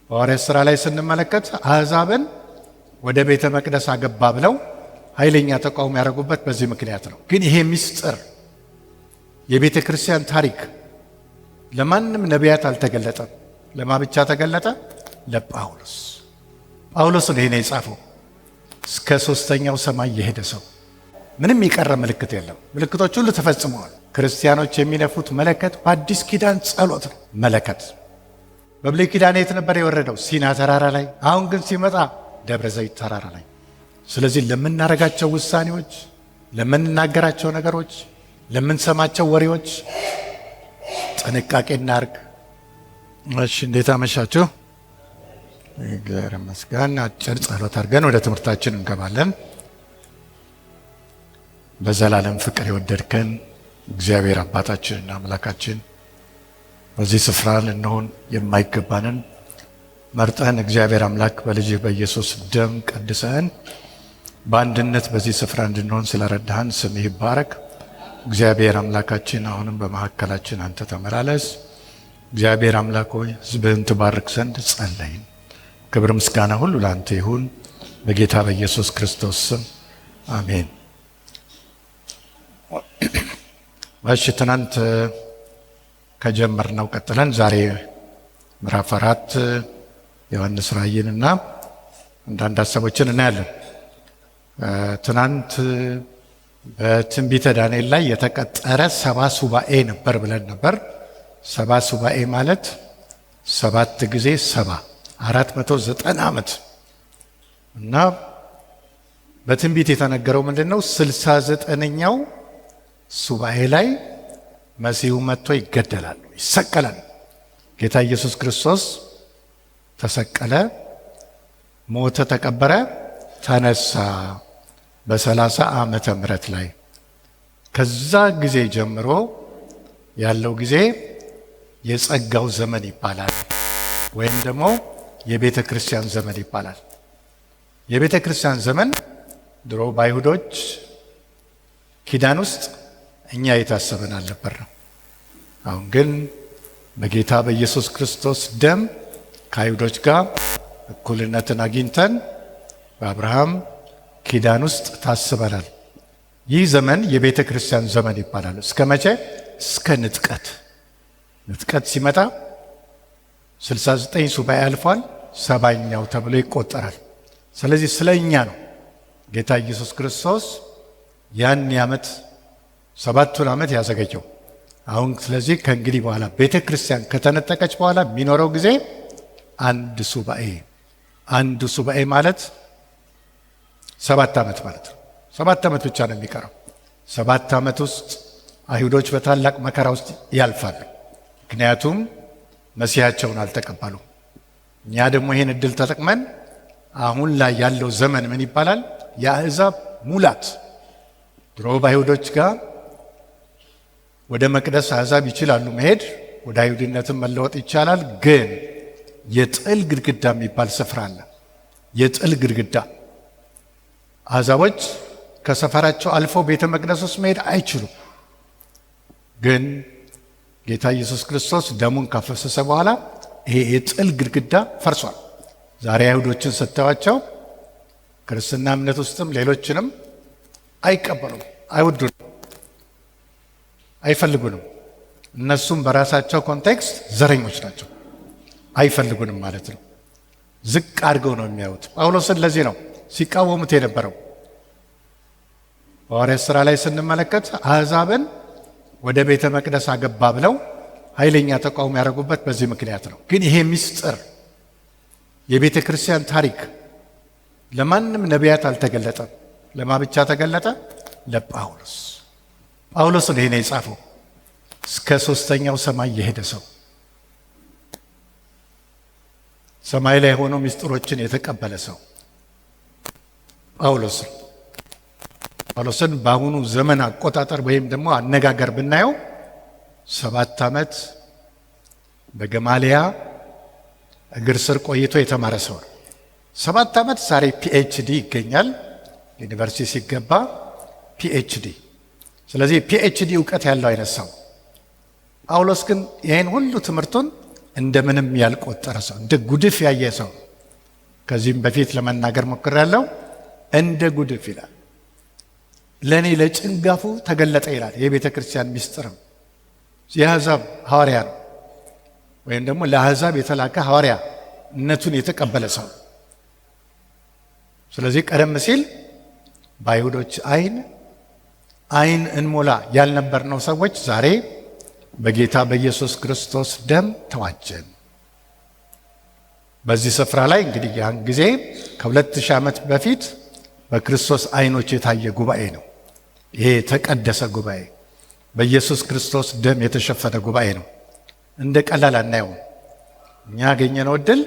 ሐዋርያት ሥራ ላይ ስንመለከት አሕዛብን ወደ ቤተ መቅደስ አገባ ብለው ኃይለኛ ተቃውሞ ያደረጉበት በዚህ ምክንያት ነው። ግን ይሄ ምስጢር የቤተ ክርስቲያን ታሪክ ለማንም ነቢያት አልተገለጠም። ለማ ብቻ ተገለጠ? ለጳውሎስ። ጳውሎስ ነው ይሄን የጻፈው። እስከ ሶስተኛው ሰማይ የሄደ ሰው ምንም የቀረ ምልክት የለም። ምልክቶች ሁሉ ተፈጽመዋል። ክርስቲያኖች የሚነፉት መለከት በአዲስ ኪዳን ጸሎት ነው። መለከት በብሉይ ኪዳን የት ነበር የወረደው? ሲና ተራራ ላይ። አሁን ግን ሲመጣ ደብረ ዘይት ተራራ ላይ። ስለዚህ ለምናደርጋቸው ውሳኔዎች፣ ለምንናገራቸው ነገሮች፣ ለምንሰማቸው ወሬዎች ጥንቃቄ እናርግ። እሺ፣ እንዴት አመሻችሁ? እግዚአብሔር ይመስገን። አጭር ጸሎት አድርገን ወደ ትምህርታችን እንገባለን። በዘላለም ፍቅር የወደድከን እግዚአብሔር አባታችንና አምላካችን በዚህ ስፍራ ልንሆን የማይገባንን መርጠን እግዚአብሔር አምላክ በልጅህ በኢየሱስ ደም ቀድሰን በአንድነት በዚህ ስፍራ እንድንሆን ስለረዳህን ስምህ ይባረክ። እግዚአብሔር አምላካችን አሁንም በመካከላችን አንተ ተመላለስ። እግዚአብሔር አምላክ ሆይ ሕዝብህን ትባርክ ዘንድ ጸለይን። ክብር ምስጋና ሁሉ ለአንተ ይሁን በጌታ በኢየሱስ ክርስቶስ ስም አሜን። እሺ፣ ትናንት ከጀመርነው ቀጥለን ዛሬ ምዕራፍ 4 ዮሐንስ ራእይንና አንዳንድ ሀሳቦችን እናያለን። ትናንት በትንቢተ ዳንኤል ላይ የተቀጠረ 70 ሱባኤ ነበር ብለን ነበር። 70 ሱባኤ ማለት 7 ጊዜ 70 490 ዓመት እና በትንቢት የተነገረው ምንድን ነው? 69ኛው ሱባኤ ላይ መሲሁ መጥቶ ይገደላል፣ ይሰቀላል። ጌታ ኢየሱስ ክርስቶስ ተሰቀለ፣ ሞተ፣ ተቀበረ፣ ተነሳ በ30 ዓመተ ምህረት ላይ። ከዛ ጊዜ ጀምሮ ያለው ጊዜ የጸጋው ዘመን ይባላል፣ ወይም ደግሞ የቤተ ክርስቲያን ዘመን ይባላል። የቤተ ክርስቲያን ዘመን ድሮ በአይሁዶች ኪዳን ውስጥ እኛ የታሰበን አልነበረም። አሁን ግን በጌታ በኢየሱስ ክርስቶስ ደም ከአይሁዶች ጋር እኩልነትን አግኝተን በአብርሃም ኪዳን ውስጥ ታስበናል። ይህ ዘመን የቤተ ክርስቲያን ዘመን ይባላል። እስከ መቼ? እስከ ንጥቀት። ንጥቀት ሲመጣ 69 ሱባኤ አልፏል፣ 70ኛው ተብሎ ይቆጠራል። ስለዚህ ስለ እኛ ነው ጌታ ኢየሱስ ክርስቶስ ያን ዓመት 7ቱን ዓመት ያዘገየው። አሁን ስለዚህ ከእንግዲህ በኋላ ቤተ ክርስቲያን ከተነጠቀች በኋላ የሚኖረው ጊዜ አንድ ሱባኤ ማለት 7 ዓመት ማለት ነው። 7 ዓመት ብቻ ነው የሚቀረው። 7 ዓመት ውስጥ አይሁዶች በታላቅ መከራ ውስጥ ያልፋሉ። ምክንያቱም መሲሐቸውን አልተቀበሉም። እኛ ደግሞ ይህን እድል ተጠቅመን አሁን ላይ ያለው ዘመን ምን ይባላል? የአሕዛብ ሙላት። ድሮ በአይሁዶች ጋር ወደ መቅደስ አሕዛብ ይችላሉ መሄድ፣ ወደ አይሁድነትም መለወጥ ይቻላል። ግን የጥል ግድግዳ የሚባል ስፍራ አለ። የጥል ግድግዳ አሕዛቦች ከሰፈራቸው አልፈው ቤተ መቅደስ ውስጥ መሄድ አይችሉም። ግን ጌታ ኢየሱስ ክርስቶስ ደሙን ካፈሰሰ በኋላ ይሄ የጥል ግድግዳ ፈርሷል። ዛሬ አይሁዶችን ስታዩዋቸው ክርስትና እምነት ውስጥም ሌሎችንም አይቀበሉም፣ አይወዱንም፣ አይፈልጉንም። እነሱም በራሳቸው ኮንቴክስት ዘረኞች ናቸው፣ አይፈልጉንም ማለት ነው። ዝቅ አድርገው ነው የሚያዩት። ጳውሎስን ለዚህ ነው ሲቃወሙት የነበረው። በሐዋርያት ሥራ ላይ ስንመለከት አሕዛብን ወደ ቤተ መቅደስ አገባ ብለው ኃይለኛ ተቃውሞ ያደረጉበት በዚህ ምክንያት ነው። ግን ይሄ ምስጢር የቤተ ክርስቲያን ታሪክ ለማንም ነቢያት አልተገለጠም። ለማ ብቻ ተገለጠ? ለጳውሎስ። ጳውሎስ ነው ይሄን የጻፈው። እስከ ሶስተኛው ሰማይ የሄደ ሰው፣ ሰማይ ላይ ሆኖ ምስጢሮችን የተቀበለ ሰው ጳውሎስን በአሁኑ ዘመን አቆጣጠር ወይም ደግሞ አነጋገር ብናየው 7 ዓመት በገማሊያ እግር ስር ቆይቶ የተማረ ሰው ነው። 7 ዓመት ዛሬ ፒኤችዲ ይገኛል። ዩኒቨርሲቲ ሲገባ ፒኤችዲ። ስለዚህ ፒኤችዲ እውቀት ያለው አይነት ሰው። ጳውሎስ ግን ይህን ሁሉ ትምህርቱን እንደምንም ያልቆጠረ ሰው፣ እንደ ጉድፍ ያየ ሰው። ከዚህም በፊት ለመናገር ሞክሬያለሁ። እንደ ጉድፍ ይላል። ለእኔ ለጭንጋፉ ተገለጠ ይላል። የቤተ ክርስቲያን ሚስጥርም የአሕዛብ ሐዋርያ ነው፣ ወይም ደግሞ ለአሕዛብ የተላከ ሐዋርያነቱን የተቀበለ ሰው። ስለዚህ ቀደም ሲል በአይሁዶች ዓይን እንሞላ ያልነበርነው ሰዎች ዛሬ በጌታ በኢየሱስ ክርስቶስ ደም ተዋጀን። በዚህ ስፍራ ላይ እንግዲህ ያን ጊዜ ከ2000 ዓመት በፊት በክርስቶስ ዓይኖች የታየ ጉባኤ ነው። ይሄ የተቀደሰ ጉባኤ በኢየሱስ ክርስቶስ ደም የተሸፈነ ጉባኤ ነው። እንደ ቀላል አናየውም። እኛ ያገኘነው ዕድል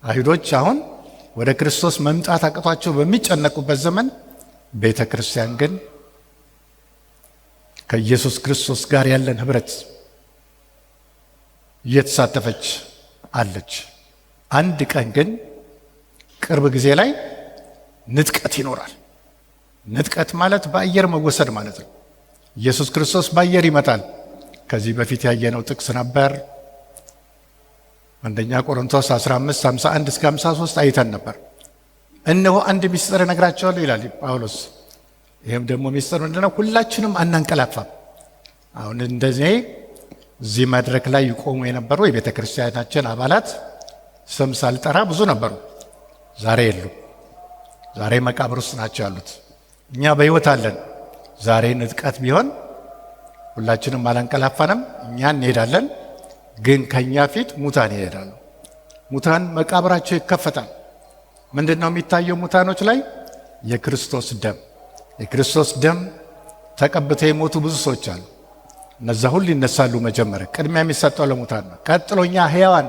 አይሁዶች አሁን ወደ ክርስቶስ መምጣት አቅቷቸው በሚጨነቁበት ዘመን ቤተ ክርስቲያን ግን ከኢየሱስ ክርስቶስ ጋር ያለን ኅብረት እየተሳተፈች አለች። አንድ ቀን ግን ቅርብ ጊዜ ላይ ንጥቀት ይኖራል። ንጥቀት ማለት በአየር መወሰድ ማለት ነው። ኢየሱስ ክርስቶስ በአየር ይመጣል። ከዚህ በፊት ያየነው ጥቅስ ነበር። አንደኛ ቆሮንቶስ 15:51 እስከ 53 አይተን ነበር። እነሆ አንድ ሚስጥር እነግራቸዋለሁ ይላል ጳውሎስ። ይህም ደግሞ ሚስጥር ምንድነው? ሁላችንም አናንቀላፋም። አሁን እንደዚህ እዚህ መድረክ ላይ ይቆሙ የነበሩ የቤተ ክርስቲያናችን አባላት ስም ሳልጠራ ብዙ ነበሩ። ዛሬ የሉም። ዛሬ መቃብር ውስጥ ናቸው ያሉት። እኛ በሕይወት አለን። ዛሬ ንጥቀት ቢሆን ሁላችንም አላንቀላፋንም። እኛ እንሄዳለን፣ ግን ከኛ ፊት ሙታን ይሄዳሉ። ሙታን መቃብራቸው ይከፈታል። ምንድን ነው የሚታየው? ሙታኖች ላይ የክርስቶስ ደም የክርስቶስ ደም ተቀብተው የሞቱ ብዙ ሰዎች አሉ። እነዛ ሁሉ ይነሳሉ። መጀመሪያ ቅድሚያ የሚሰጠው ለሙታን ነው። ቀጥሎ እኛ ሕያዋን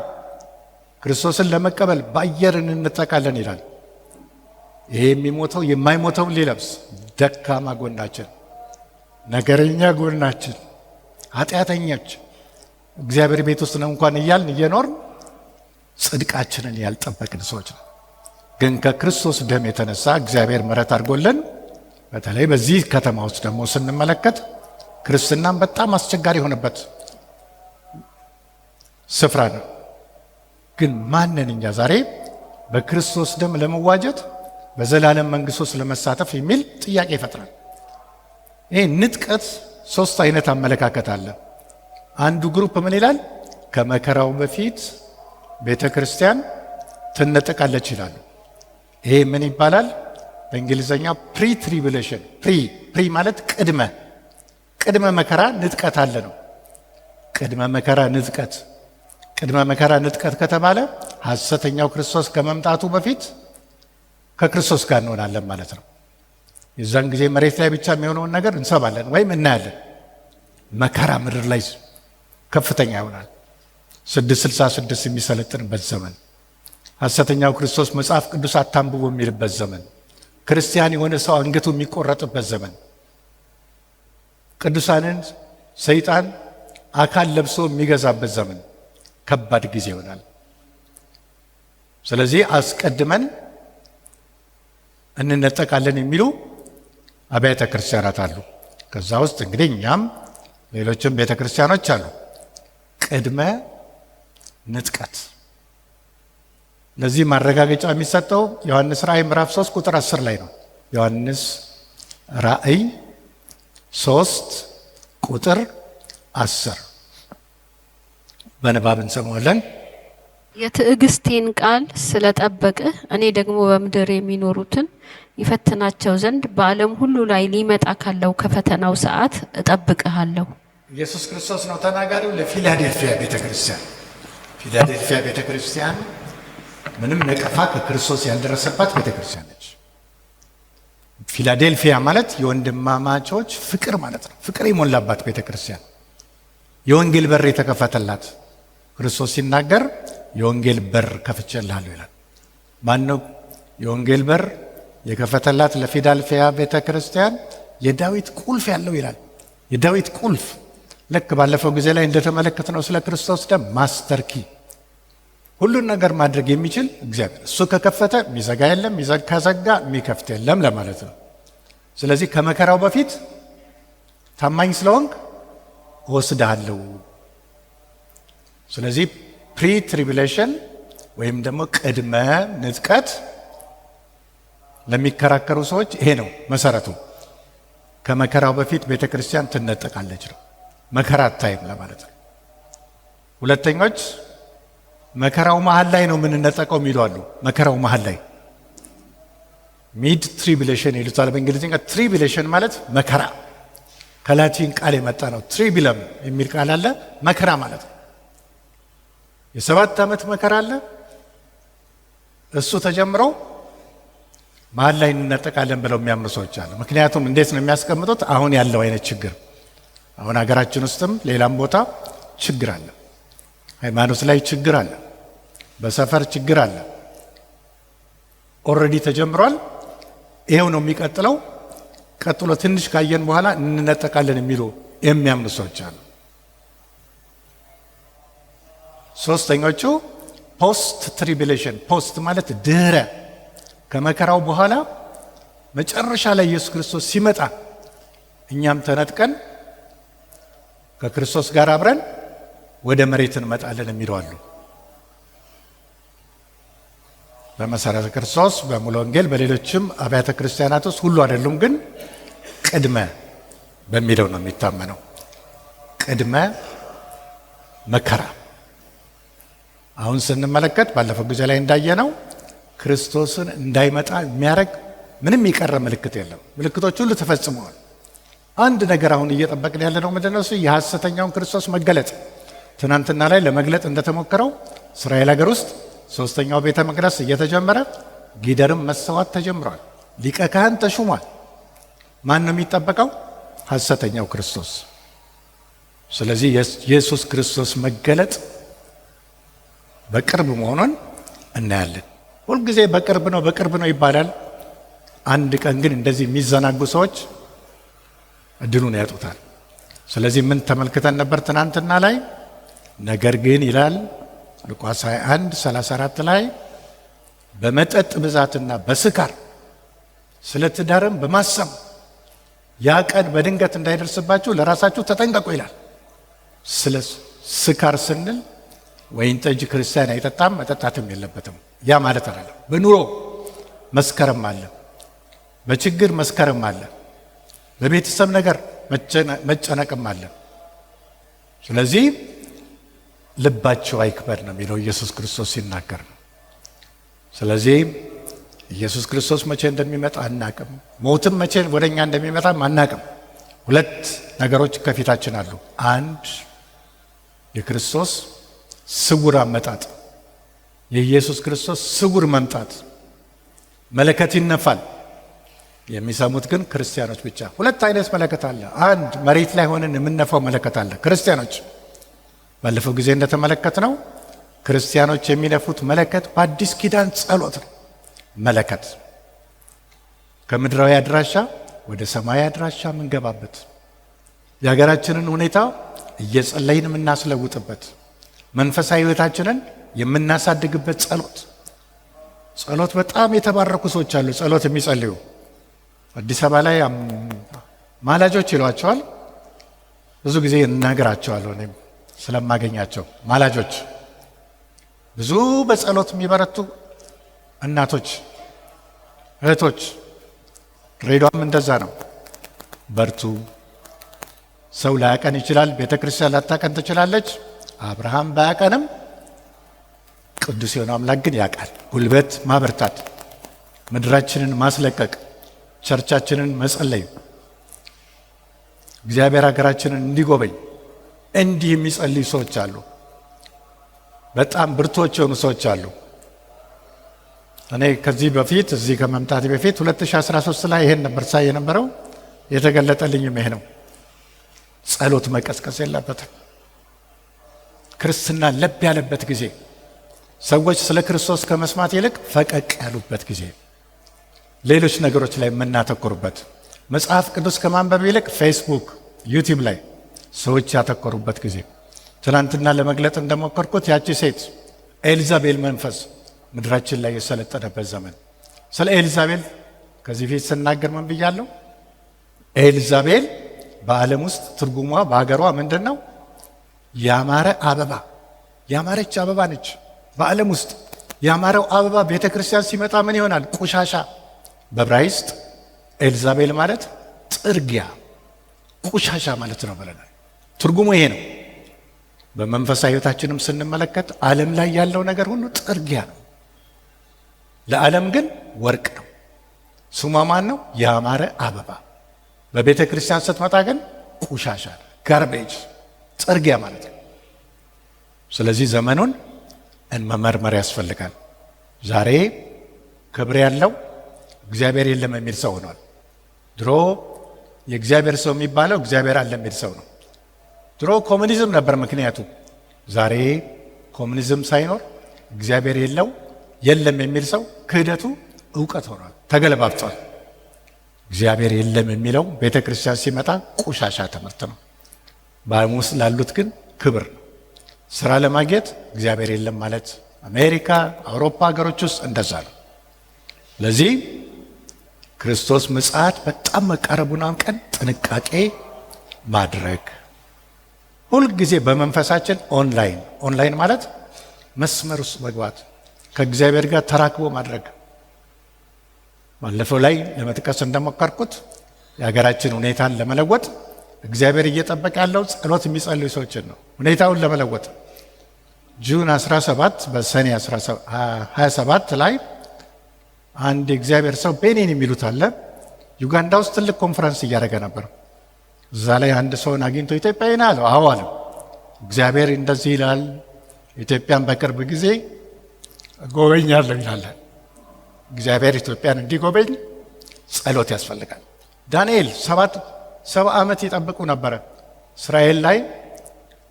ክርስቶስን ለመቀበል በአየር እንነጠቃለን ይላል። ይሄ የሚሞተው የማይሞተውን ሊለብስ ደካማ ጎናችን፣ ነገረኛ ጎናችን፣ ኃጢአተኞች እግዚአብሔር ቤት ውስጥ ነው እንኳን እያልን እየኖርን ጽድቃችንን ያልጠበቅን ሰዎች ነው። ግን ከክርስቶስ ደም የተነሳ እግዚአብሔር ምሕረት አድርጎልን በተለይ በዚህ ከተማ ውስጥ ደግሞ ስንመለከት ክርስትናም በጣም አስቸጋሪ የሆነበት ስፍራ ነው። ግን ማንን እኛ ዛሬ በክርስቶስ ደም ለመዋጀት በዘላለም መንግሥት ውስጥ ለመሳተፍ የሚል ጥያቄ ይፈጥራል። ይሄ ንጥቀት 3 አይነት አመለካከት አለ። አንዱ ግሩፕ ምን ይላል? ከመከራው በፊት ቤተ ክርስቲያን ትነጠቃለች ይላሉ። ይሄ ምን ይባላል? በእንግሊዝኛ ፕሪ ትሪቡሌሽን። ፕሪ ማለት ቅድመ መከራ ንጥቀት አለ ነው። ቅድመ መከራ ንጥቀት ከተባለ ሐሰተኛው ክርስቶስ ከመምጣቱ በፊት ከክርስቶስ ጋር እንሆናለን ማለት ነው። የዛን ጊዜ መሬት ላይ ብቻ የሚሆነውን ነገር እንሰማለን ወይም እናያለን። መከራ ምድር ላይ ከፍተኛ ይሆናል። 666 የሚሰለጥንበት ዘመን፣ ሐሰተኛው ክርስቶስ መጽሐፍ ቅዱስ አታንብቡ የሚልበት ዘመን፣ ክርስቲያን የሆነ ሰው አንገቱ የሚቆረጥበት ዘመን፣ ቅዱሳንን ሰይጣን አካል ለብሶ የሚገዛበት ዘመን፣ ከባድ ጊዜ ይሆናል። ስለዚህ አስቀድመን እንነጠቃለን የሚሉ አብያተ ክርስቲያናት አሉ። ከዛ ውስጥ እንግዲህ እኛም ሌሎችም ቤተ ክርስቲያኖች አሉ። ቅድመ ንጥቀት። ለዚህ ማረጋገጫ የሚሰጠው ዮሐንስ ራእይ ምዕራፍ 3 ቁጥር 10 ላይ ነው። ዮሐንስ ራእይ 3 ቁጥር 10 በንባብ እንሰማዋለን። የትዕግስቴን ቃል ስለጠበቅህ እኔ ደግሞ በምድር የሚኖሩትን ይፈትናቸው ዘንድ በዓለም ሁሉ ላይ ሊመጣ ካለው ከፈተናው ሰዓት እጠብቅሃለሁ። ኢየሱስ ክርስቶስ ነው ተናጋሪው ለፊላዴልፊያ ቤተክርስቲያን። ፊላዴልፊያ ቤተክርስቲያን ምንም ነቀፋ ከክርስቶስ ያልደረሰባት ቤተክርስቲያን ነች። ፊላዴልፊያ ማለት የወንድማማቾች ፍቅር ማለት ነው። ፍቅር የሞላባት ቤተክርስቲያን፣ የወንጌል በር የተከፈተላት። ክርስቶስ ሲናገር የወንጌል በር ከፍቼልሃለሁ ይላል። ማን ነው የወንጌል በር የከፈተላት? ለፊላዴልፊያ ቤተክርስቲያን የዳዊት ቁልፍ ያለው ይላል። የዳዊት ቁልፍ ልክ ባለፈው ጊዜ ላይ እንደተመለከትነው ስለ ክርስቶስ ደም ማስተር ኪ፣ ሁሉን ነገር ማድረግ የሚችል እግዚአብሔር። እሱ ከከፈተ የሚዘጋ የለም፣ ከዘጋ የሚከፍት የለም ለማለት ነው። ስለዚህ ከመከራው በፊት ታማኝ ስለሆንክ እወስድሃለሁ። ስለዚህ ፕሪ ትሪቢሌሽን ወይም ደግሞ ቅድመ ንጥቀት ለሚከራከሩ ሰዎች ይሄ ነው መሰረቱ። ከመከራው በፊት ቤተ ክርስቲያን ትነጠቃለች ነው፣ መከራ አታይም ለማለት ነው። ሁለተኞች መከራው መሀል ላይ ነው የምንነጠቀው የሚሉ አሉ። መከራው መሀል ላይ ሚድ ትሪቢሌሽን ይሉታል በእንግሊዝኛ። ትሪቢሌሽን ማለት መከራ ከላቲን ቃል የመጣ ነው። ትሪቢለም የሚል ቃል አለ፣ መከራ ማለት ነው። የ7 ዓመት መከራ አለ። እሱ ተጀምሮ መሀል ላይ እንነጠቃለን ብለው የሚያምኑ ሰዎች አሉ። ምክንያቱም እንዴት ነው የሚያስቀምጡት? አሁን ያለው አይነት ችግር፣ አሁን ሀገራችን ውስጥም ሌላም ቦታ ችግር አለ። ሃይማኖት ላይ ችግር አለ፣ በሰፈር ችግር አለ። ኦልሬዲ ተጀምሯል። ይሄው ነው የሚቀጥለው። ቀጥሎ ትንሽ ካየን በኋላ እንነጠቃለን የሚሉ የሚያምኑ ሰዎች አሉ። ሶስተኞቹ ፖስት ትሪቢሌሽን፣ ፖስት ማለት ድህረ፣ ከመከራው በኋላ መጨረሻ ላይ ኢየሱስ ክርስቶስ ሲመጣ እኛም ተነጥቀን ከክርስቶስ ጋር አብረን ወደ መሬት እንመጣለን የሚሉ አሉ። በመሰረተ ክርስቶስ በሙሉ ወንጌል በሌሎችም አብያተ ክርስቲያናት ውስጥ ሁሉ አይደሉም፣ ግን ቅድመ በሚለው ነው የሚታመነው። ቅድመ መከራ አሁን ስንመለከት ባለፈው ጊዜ ላይ እንዳየነው ክርስቶስን እንዳይመጣ የሚያደርግ ምንም የቀረ ምልክት የለም። ምልክቶች ሁሉ ተፈጽመዋል። አንድ ነገር አሁን እየጠበቅን ያለ ነው። ምንድነው እሱ? የሐሰተኛውን ክርስቶስ መገለጥ። ትናንትና ላይ ለመግለጥ እንደተሞከረው እስራኤል ሀገር ውስጥ 3ኛው ቤተ መቅደስ እየተጀመረ ጊደርም መሰዋት ተጀምሯል። ሊቀ ካህን ተሹሟል። ማን ነው የሚጠበቀው? ሐሰተኛው ክርስቶስ። ስለዚህ የኢየሱስ ክርስቶስ መገለጥ በቅርብ መሆኑን እናያለን። ሁልጊዜ በቅርብ ነው በቅርብ ነው ይባላል። አንድ ቀን ግን እንደዚህ የሚዘናጉ ሰዎች እድሉን ያጡታል። ስለዚህ ምን ተመልክተን ነበር ትናንትና ላይ? ነገር ግን ይላል ሉቃስ 21:34 ላይ በመጠጥ ብዛትና በስካር ስለ ትዳርም በማሰብ ያ ቀን በድንገት እንዳይደርስባችሁ ለራሳችሁ ተጠንቀቁ ይላል። ስለ ስካር ስንል ወይን ጠጅ ክርስቲያን አይጠጣም፣ መጠጣትም የለበትም ያ ማለት አይደለም። በኑሮ መስከረም አለ፣ በችግር መስከረም አለ፣ በቤተሰብ ነገር መጨነቅም አለ። ስለዚህ ልባቸው አይክበድ ነው የሚለው ኢየሱስ ክርስቶስ ሲናገር ነው። ስለዚህ ኢየሱስ ክርስቶስ መቼ እንደሚመጣ አናቅም። ሞትም መቼ ወደኛ እንደሚመጣም አናቅም። 2 ነገሮች ከፊታችን አሉ። አንድ የክርስቶስ ስውር አመጣጥ፣ የኢየሱስ ክርስቶስ ስውር መምጣት። መለከት ይነፋል። የሚሰሙት ግን ክርስቲያኖች ብቻ። 2 አይነት መለከት አለ። አንድ መሬት ላይ ሆነን የምንነፋው መለከት አለ። ክርስቲያኖች ባለፈው ጊዜ እንደተመለከትነው ክርስቲያኖች የሚነፉት መለከት በአዲስ ኪዳን ጸሎት ነው። መለከት ከምድራዊ አድራሻ ወደ ሰማያዊ አድራሻ የምንገባበት፣ የሀገራችንን ሁኔታ እየጸለይን የምናስለውጥበት፣ መንፈሳዊ ሕይወታችንን የምናሳድግበት ጸሎት። ጸሎት በጣም የተባረኩ ሰዎች አሉ፣ ጸሎት የሚጸልዩ። አዲስ አበባ ላይ ማላጆች ይሏቸዋል። ብዙ ጊዜ እናገራቸዋለሁ እኔም ስለማገኛቸው ማላጆች፣ ብዙ በጸሎት የሚበረቱ እናቶች፣ እህቶች። ድሬዳዋም እንደዛ ነው። በርቱ። ሰው ላያቀን ይችላል፣ ቤተ ክርስቲያን ላታቀን ትችላለች። አብርሃም ባያቀንም ቅዱስ የሆነ አምላክ ግን ያውቃል። ጉልበት ማበርታት፣ ምድራችንን ማስለቀቅ፣ ቸርቻችንን መጸለይ፣ እግዚአብሔር ሀገራችንን እንዲጎበኝ እንዲህ የሚጸልዩ ሰዎች አሉ። በጣም ብርቶች የሆኑ ሰዎች አሉ። እኔ ከዚህ በፊት እዚህ ከመምጣት በፊት 2013 ላይ ይሄን ነበር ሳይ የነበረው። የተገለጠልኝም ይሄ ነው። ጸሎት መቀስቀስ የለበትም። ክርስትና ለብ ያለበት ጊዜ፣ ሰዎች ስለ ክርስቶስ ከመስማት ይልቅ ፈቀቅ ያሉበት ጊዜ፣ ሌሎች ነገሮች ላይ የምናተኩሩበት፣ መጽሐፍ ቅዱስ ከማንበብ ይልቅ ፌስቡክ፣ ዩቲዩብ ላይ ሰዎች ያተኮሩበት ጊዜ። ትናንትና ለመግለጥ እንደሞከርኩት ያቺ ሴት ኤልዛቤል መንፈስ ምድራችን ላይ የሰለጠነበት ዘመን። ስለ ኤልዛቤል ከዚህ ፊት ስናገር ምን ብያለሁ? ኤልዛቤል በዓለም ውስጥ ትርጉሟ በሀገሯ ምንድን ነው? ያማረ አበባ ያማረች አበባ ነች። በዓለም ውስጥ ያማረው አበባ ቤተ ክርስቲያን ሲመጣ ምን ይሆናል? ቆሻሻ። በዕብራይስጥ ኤልዛቤል ማለት ጥርጊያ፣ ቆሻሻ ማለት ነው ብለናል። ትርጉሙ ይሄ ነው። በመንፈሳዊ ሕይወታችንም ስንመለከት ዓለም ላይ ያለው ነገር ሁሉ ጥርጊያ ነው። ለዓለም ግን ወርቅ ነው። ስሟ ማን ነው? ያማረ አበባ። በቤተ ክርስቲያን ስትመጣ ግን ቆሻሻ፣ ጋርቤጅ፣ ጥርጊያ ማለት ነው። ስለዚህ ዘመኑን መመርመር ያስፈልጋል። ዛሬ ክብር ያለው እግዚአብሔር የለም የሚል ሰው ሆኗል። ድሮ የእግዚአብሔር ሰው የሚባለው እግዚአብሔር አለ የሚል ሰው ነው። ድሮ ኮሙኒዝም ነበር ምክንያቱ። ዛሬ ኮሙኒዝም ሳይኖር እግዚአብሔር የለም የሚል ሰው ክህደቱ እውቀት ሆኗል፣ ተገለባብጧል። እግዚአብሔር የለም የሚለው ቤተ ክርስቲያን ሲመጣ ቆሻሻ ትምህርት ነው። በዓለም ውስጥ ላሉት ግን ክብር ነው። ስራ ለማግኘት እግዚአብሔር የለም ማለት አሜሪካ፣ አውሮፓ ሀገሮች ውስጥ እንደዛ ነው። ለዚህ ክርስቶስ ምጽአት በጣም መቃረቡን አውቀን ጥንቃቄ ማድረግ፣ ሁልጊዜ በመንፈሳችን ኦንላይን ማለት መስመር ውስጥ መግባት፣ ከእግዚአብሔር ጋር ተራክቦ ማድረግ። ባለፈው ላይ ለመጥቀስ እንደሞከርኩት የሀገራችን ሁኔታን ለመለወጥ እግዚአብሔር እየጠበቀ ያለው ጸሎት የሚጸልዩ ሰዎችን ነው። ሁኔታውን ለመለወጥ ጁን 17 በሰኔ 27 ላይ አንድ የእግዚአብሔር ሰው ቤኒን የሚሉት አለ፣ ዩጋንዳ ውስጥ ትልቅ ኮንፈረንስ እያደረገ ነበር። እዛ ላይ አንድ ሰውን አግኝቶ ኢትዮጵያዊ ነህ አለው። አዎ አለው። እግዚአብሔር እንደዚህ ይላል፣ ኢትዮጵያን በቅርብ ጊዜ ጎበኛለሁ ይላል። እግዚአብሔር ኢትዮጵያን እንዲጎበኝ ጸሎት ያስፈልጋል። ዳንኤል 70 ዓመት ይጠብቁ ነበረ እስራኤል ላይ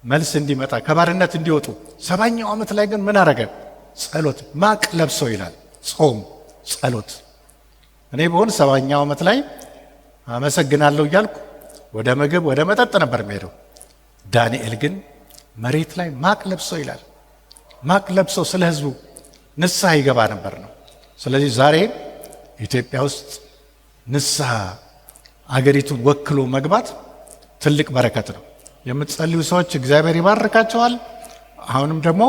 መልስ እንዲመጣ ከባርነት እንዲወጡ። 70ኛው ዓመት ላይ ግን ምን አረገ? ጸሎት፣ ማቅ ለብሶ ይላል። ጾም፣ ጸሎት። እኔ በሆን 70ኛው ዓመት ላይ አመሰግናለሁ እያልኩ ወደ ምግብ ወደ መጠጥ ነበር የሚሄደው። ዳንኤል ግን መሬት ላይ ማቅ ለብሶ ይላል። ማቅ ለብሶ ስለ ህዝቡ ንስሐ ይገባ ነበር ነው። ስለዚህ ዛሬ ኢትዮጵያ ውስጥ ንስሐ አገሪቱን ወክሎ መግባት ትልቅ በረከት ነው። የምትጸልዩ ሰዎች እግዚአብሔር ይባርካቸዋል። አሁንም ደግሞ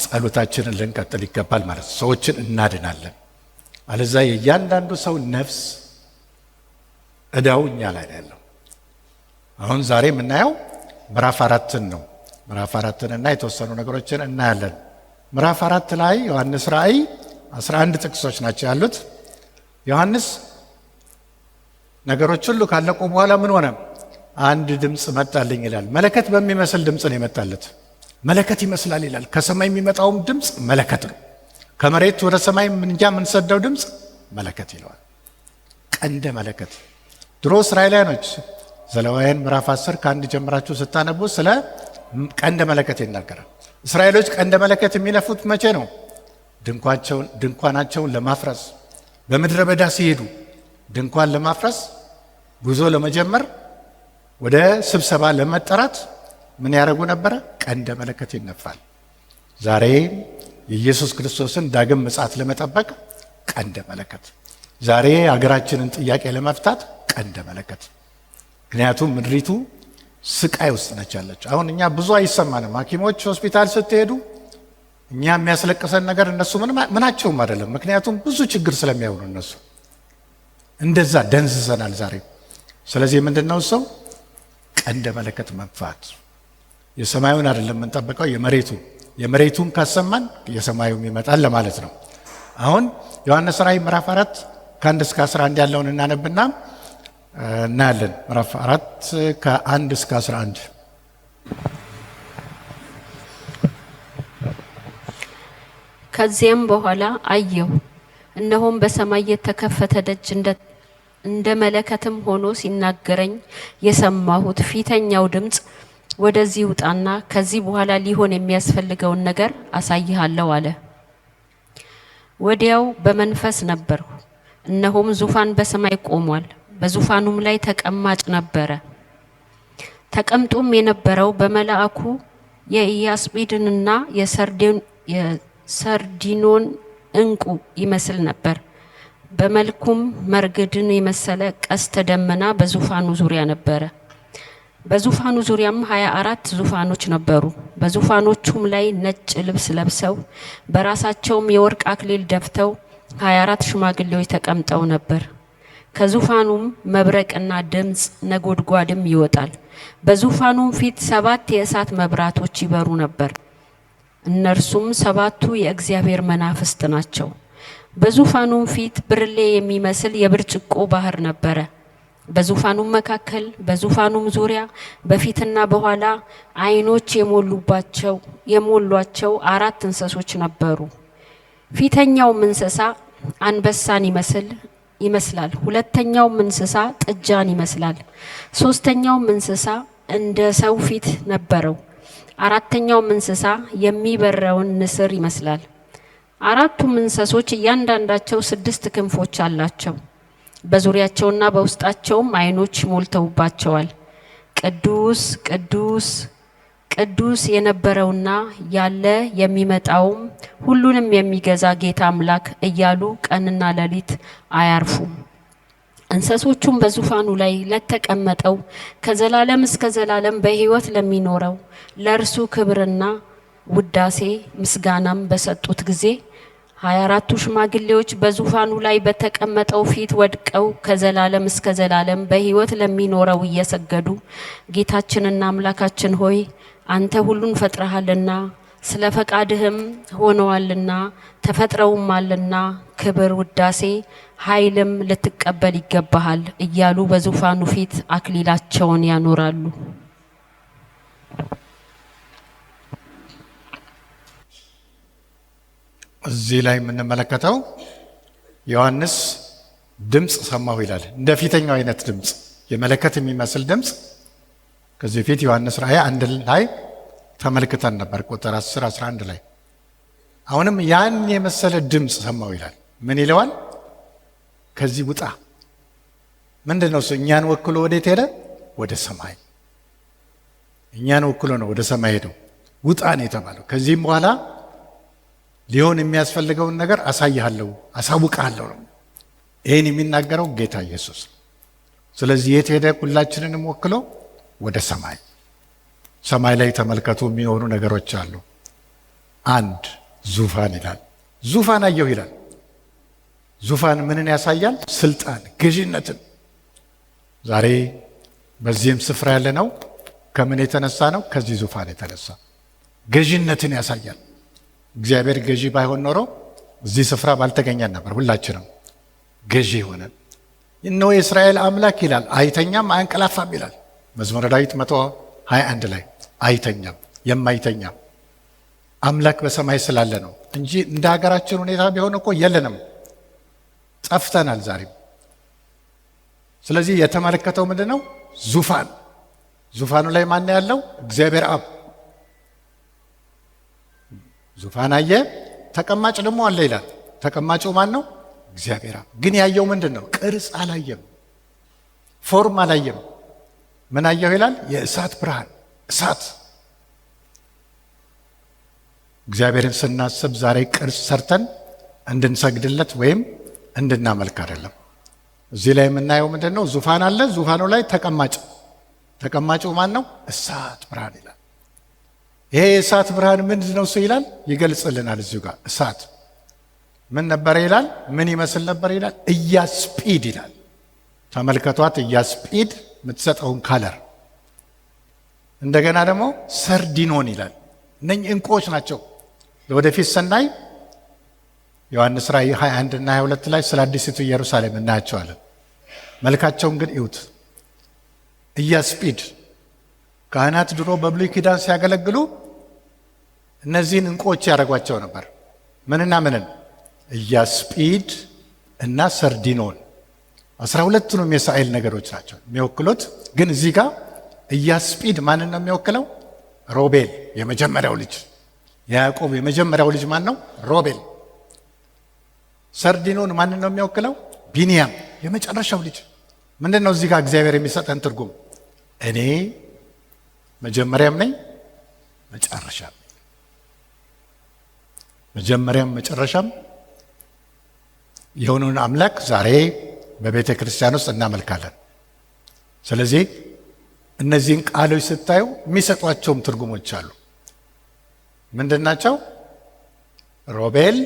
ጸሎታችንን ልንቀጥል ይገባል ማለት ነው። ሰዎችን እናድናለን። አለዛ የእያንዳንዱ ሰው ነፍስ እዳው እኛ ላይ ነው ያለው። አሁን ዛሬ የምናየው ምዕራፍ 4 ነው። ምዕራፍ 4 እና የተወሰኑ ነገሮችን እናያለን። ምዕራፍ 4 ላይ ዮሐንስ ራእይ 11 ጥቅሶች ናቸው ያሉት። ዮሐንስ ነገሮች ሁሉ ካለቁ በኋላ ምን ሆነ? አንድ ድምፅ መጣልኝ ይላል። መለከት በሚመስል ድምፅ ነው የመጣለት። መለከት ይመስላል ይላል። ከሰማይ የሚመጣውም ድምፅ መለከት ነው። ከመሬት ወደ ሰማይ እንጃ የምንሰደው ድምፅ መለከት ይለዋል። ቀንደ መለከት። ድሮ እስራኤላውያኖች ዘሌዋውያን ምዕራፍ 10 ከአንድ ጀምራችሁ ስታነቡ ስለ ቀንደ መለከት ይናገራል። እስራኤሎች ቀንደ መለከት የሚነፉት መቼ ነው? ድንኳናቸውን ለማፍረስ በምድረ በዳ ሲሄዱ ድንኳን ለማፍረስ ጉዞ ለመጀመር ወደ ስብሰባ ለመጠራት ምን ያደርጉ ነበረ? ቀንደ መለከት ይነፋል። ዛሬ የኢየሱስ ክርስቶስን ዳግም ምጽአት ለመጠበቅ ቀንደ መለከት፣ ዛሬ ሀገራችንን ጥያቄ ለመፍታት ቀንደ መለከት። ምክንያቱም ምድሪቱ ስቃይ ውስጥ ነች ያለች። አሁን እኛ ብዙ አይሰማንም። ሐኪሞች ሆስፒታል ስትሄዱ እኛ የሚያስለቅሰን ነገር እነሱ ምናቸውም አይደለም። ምክንያቱም ብዙ ችግር ስለሚያውኑ እነሱ እንደዛ ደንዝዘናል ዛሬ። ስለዚህ ምንድነው ሰው ቀንደ መለከት መንፋት። የሰማዩን አይደለም የምንጠብቀው፣ የመሬቱን ካሰማን የሰማዩም ይመጣል ለማለት ነው። አሁን ዮሐንስ ራእይ ምዕራፍ 4 ከ1 እስከ 11 ያለውን እናነብና እናያለን። ምዕራፍ 4 ከ1 እስከ 11 ከዚያም በኋላ አየሁ፣ እነሆም በሰማይ የተከፈተ ደጅ እንደ መለከትም ሆኖ ሲናገረኝ የሰማሁት ፊተኛው ድምፅ ወደዚህ ውጣና ከዚህ በኋላ ሊሆን የሚያስፈልገውን ነገር አሳይሃለሁ አለ። ወዲያው በመንፈስ ነበርሁ፣ እነሆም ዙፋን በሰማይ ቆሟል፣ በዙፋኑም ላይ ተቀማጭ ነበረ። ተቀምጦም የነበረው በመልአኩ የኢያስጲድንና የሰርዲኖን ዕንቁ ይመስል ነበር። በመልኩም መርግድን የመሰለ ቀስተ ደመና በዙፋኑ ዙሪያ ነበረ። በዙፋኑ ዙሪያም 24 ዙፋኖች ነበሩ። በዙፋኖቹም ላይ ነጭ ልብስ ለብሰው በራሳቸውም የወርቅ አክሊል ደፍተው 24 ሽማግሌዎች ተቀምጠው ነበር። ከዙፋኑም መብረቅና ድምፅ ነጎድጓድም ይወጣል። በዙፋኑም ፊት 7 የእሳት መብራቶች ይበሩ ነበር። እነርሱም 7ቱ የእግዚአብሔር መናፍስት ናቸው። በዙፋኑም ፊት ብርሌ የሚመስል የብርጭቆ ባህር ነበረ። በዙፋኑም መካከል በዙፋኑም ዙሪያ በፊትና በኋላ ዓይኖች የሞሏቸው 4 እንስሶች ነበሩ። ፊተኛውም እንስሳ አንበሳን ይመስላል። ሁለተኛውም እንስሳ ጥጃን ይመስላል። ሶስተኛውም እንስሳ እንደ ሰው ፊት ነበረው። አራተኛውም እንስሳ የሚበረውን ንስር ይመስላል። 4ቱም እንስሶች እያንዳንዳቸው 6 ክንፎች አላቸው። በዙሪያቸውና በውስጣቸውም ዓይኖች ሞልተውባቸዋል። ቅዱስ ቅዱስ ቅዱስ የነበረውና ያለ የሚመጣውም ሁሉንም የሚገዛ ጌታ አምላክ እያሉ ቀንና ሌሊት አያርፉም። እንስሶቹም በዙፋኑ ላይ ለተቀመጠው ከዘላለም እስከ ዘላለም በሕይወት ለሚኖረው ለእርሱ ክብርና ውዳሴ ምስጋናም በሰጡት ጊዜ 24ቱ ሽማግሌዎች በዙፋኑ ላይ በተቀመጠው ፊት ወድቀው ከዘላለም እስከ ዘላለም በሕይወት ለሚኖረው እየሰገዱ ጌታችንና አምላካችን ሆይ አንተ ሁሉን ፈጥረሃልና ስለ ፈቃድህም ሆነዋልና ተፈጥረውማልና ክብር፣ ውዳሴ፣ ኃይልም ልትቀበል ይገባሃል እያሉ በዙፋኑ ፊት አክሊላቸውን ያኖራሉ። እዚህ ላይ የምንመለከተው ዮሐንስ ድምፅ ሰማሁ ይላል። እንደ ፊተኛው አይነት ድምፅ፣ የመለከት የሚመስል ድምፅ ከዚህ ፊት ዮሐንስ ራእይ 1 ላይ ተመልክተን ነበር፣ ቁጥር 10 11 ላይ። አሁንም ያን የመሰለ ድምፅ ሰማሁ ይላል። ምን ይለዋል? ከዚህ ውጣ። ምንድን ነው እሱ? እኛን ወክሎ ወዴት ሄደ? ወደ ሰማይ። እኛን ወክሎ ነው ወደ ሰማይ ሄደው። ውጣ ነው የተባለው። ከዚህም በኋላ ሊሆን የሚያስፈልገውን ነገር አሳይሃለሁ፣ አሳውቅሃለሁ ነው። ይህን የሚናገረው ጌታ ኢየሱስ። ስለዚህ የት ሄደ? ሁላችንንም ወክሎ ወደ ሰማይ። ሰማይ ላይ ተመልከቱ፣ የሚሆኑ ነገሮች አሉ። 1 ዙፋን ይላል። ዙፋን አየሁ ይላል። ዙፋን ምንን ያሳያል? ስልጣን፣ ገዥነትን። ዛሬ በዚህም ስፍራ ያለ ነው ከምን የተነሳ ነው? ከዚህ ዙፋን የተነሳ ገዥነትን ያሳያል። እግዚአብሔር ገዢ ባይሆን ኖሮ እዚህ ስፍራ ባልተገኘን ነበር። ሁላችንም ገዢ ሆነን እነሆ የእስራኤል አምላክ ይላል፣ አይተኛም አያንቀላፋም ይላል መዝሙረ ዳዊት 121 ላይ። አይተኛም፣ የማይተኛ አምላክ በሰማይ ስላለ ነው እንጂ እንደ ሀገራችን ሁኔታ ቢሆን እኮ የለንም፣ ጠፍተናል ዛሬም። ስለዚህ የተመለከተው ምንድን ነው? ዙፋን። ዙፋኑ ላይ ማን ያለው? እግዚአብሔር አብ። ዙፋን አየ፣ ተቀማጭ ደግሞ አለ ይላል። ተቀማጩ ማን ነው? እግዚአብሔር አብ። ግን ያየው ምንድን ነው? ቅርጽ አላየም፣ ፎርም አላየም። ምን አየው ይላል? የእሳት ብርሃን፣ እሳት። እግዚአብሔርን ስናስብ ዛሬ ቅርጽ ሰርተን እንድንሰግድለት ወይም እንድናመልክ አይደለም። እዚህ ላይ የምናየው ምንድን ነው? ዙፋን አለ፣ ዙፋኑ ላይ ተቀማጭ። ተቀማጩ ማን ነው? እሳት ብርሃን ይላል። ይሄ የእሳት ብርሃን ምንድን ነው? እሱ ይላል፣ ይገልጽልናል። እዚሁ ጋር እሳት ምን ነበረ ይላል? ምን ይመስል ነበር ይላል? እያስጲድ ይላል። ተመልከቷት፣ እያስጲድ የምትሰጠውን ካለር። እንደገና ደግሞ ሰርዲኖን ይላል። እነኝህ እንቁዎች ናቸው። ለወደፊት ስናይ ዮሐንስ ራእይ 21 እና 22 ላይ ስለ አዲሲቱ ኢየሩሳሌም እናያቸዋለን። መልካቸውን ግን እዩት። እያስጲድ ካህናት ድሮ በብሉይ ኪዳን ሲያገለግሉ እነዚህን እንቁዎች ያደረጓቸው ነበር። ምንና ምንን? እያስጲድ እና ሰርዲኖን 12ቱንም የእስራኤል ነገሮች ናቸው የሚወክሉት። ግን እዚህ ጋር እያስጲድ ማንን ነው የሚወክለው? ሮቤል፣ የመጀመሪያው ልጅ የያዕቆብ የመጀመሪያው ልጅ ማን ነው? ሮቤል። ሰርዲኖን ማንን ነው የሚወክለው? ቢንያም፣ የመጨረሻው ልጅ። ምንድን ነው እዚህ ጋር እግዚአብሔር የሚሰጠን ትርጉም? እኔ መጀመሪያም ነኝ መጨረሻም። መጀመሪያም መጨረሻም የሆነውን አምላክ ዛሬ በቤተ ክርስቲያን ውስጥ እናመልካለን። ስለዚህ እነዚህን ቃሎች ስታዩ የሚሰጧቸውም ትርጉሞች አሉ። ምንድናቸው? ሮቤል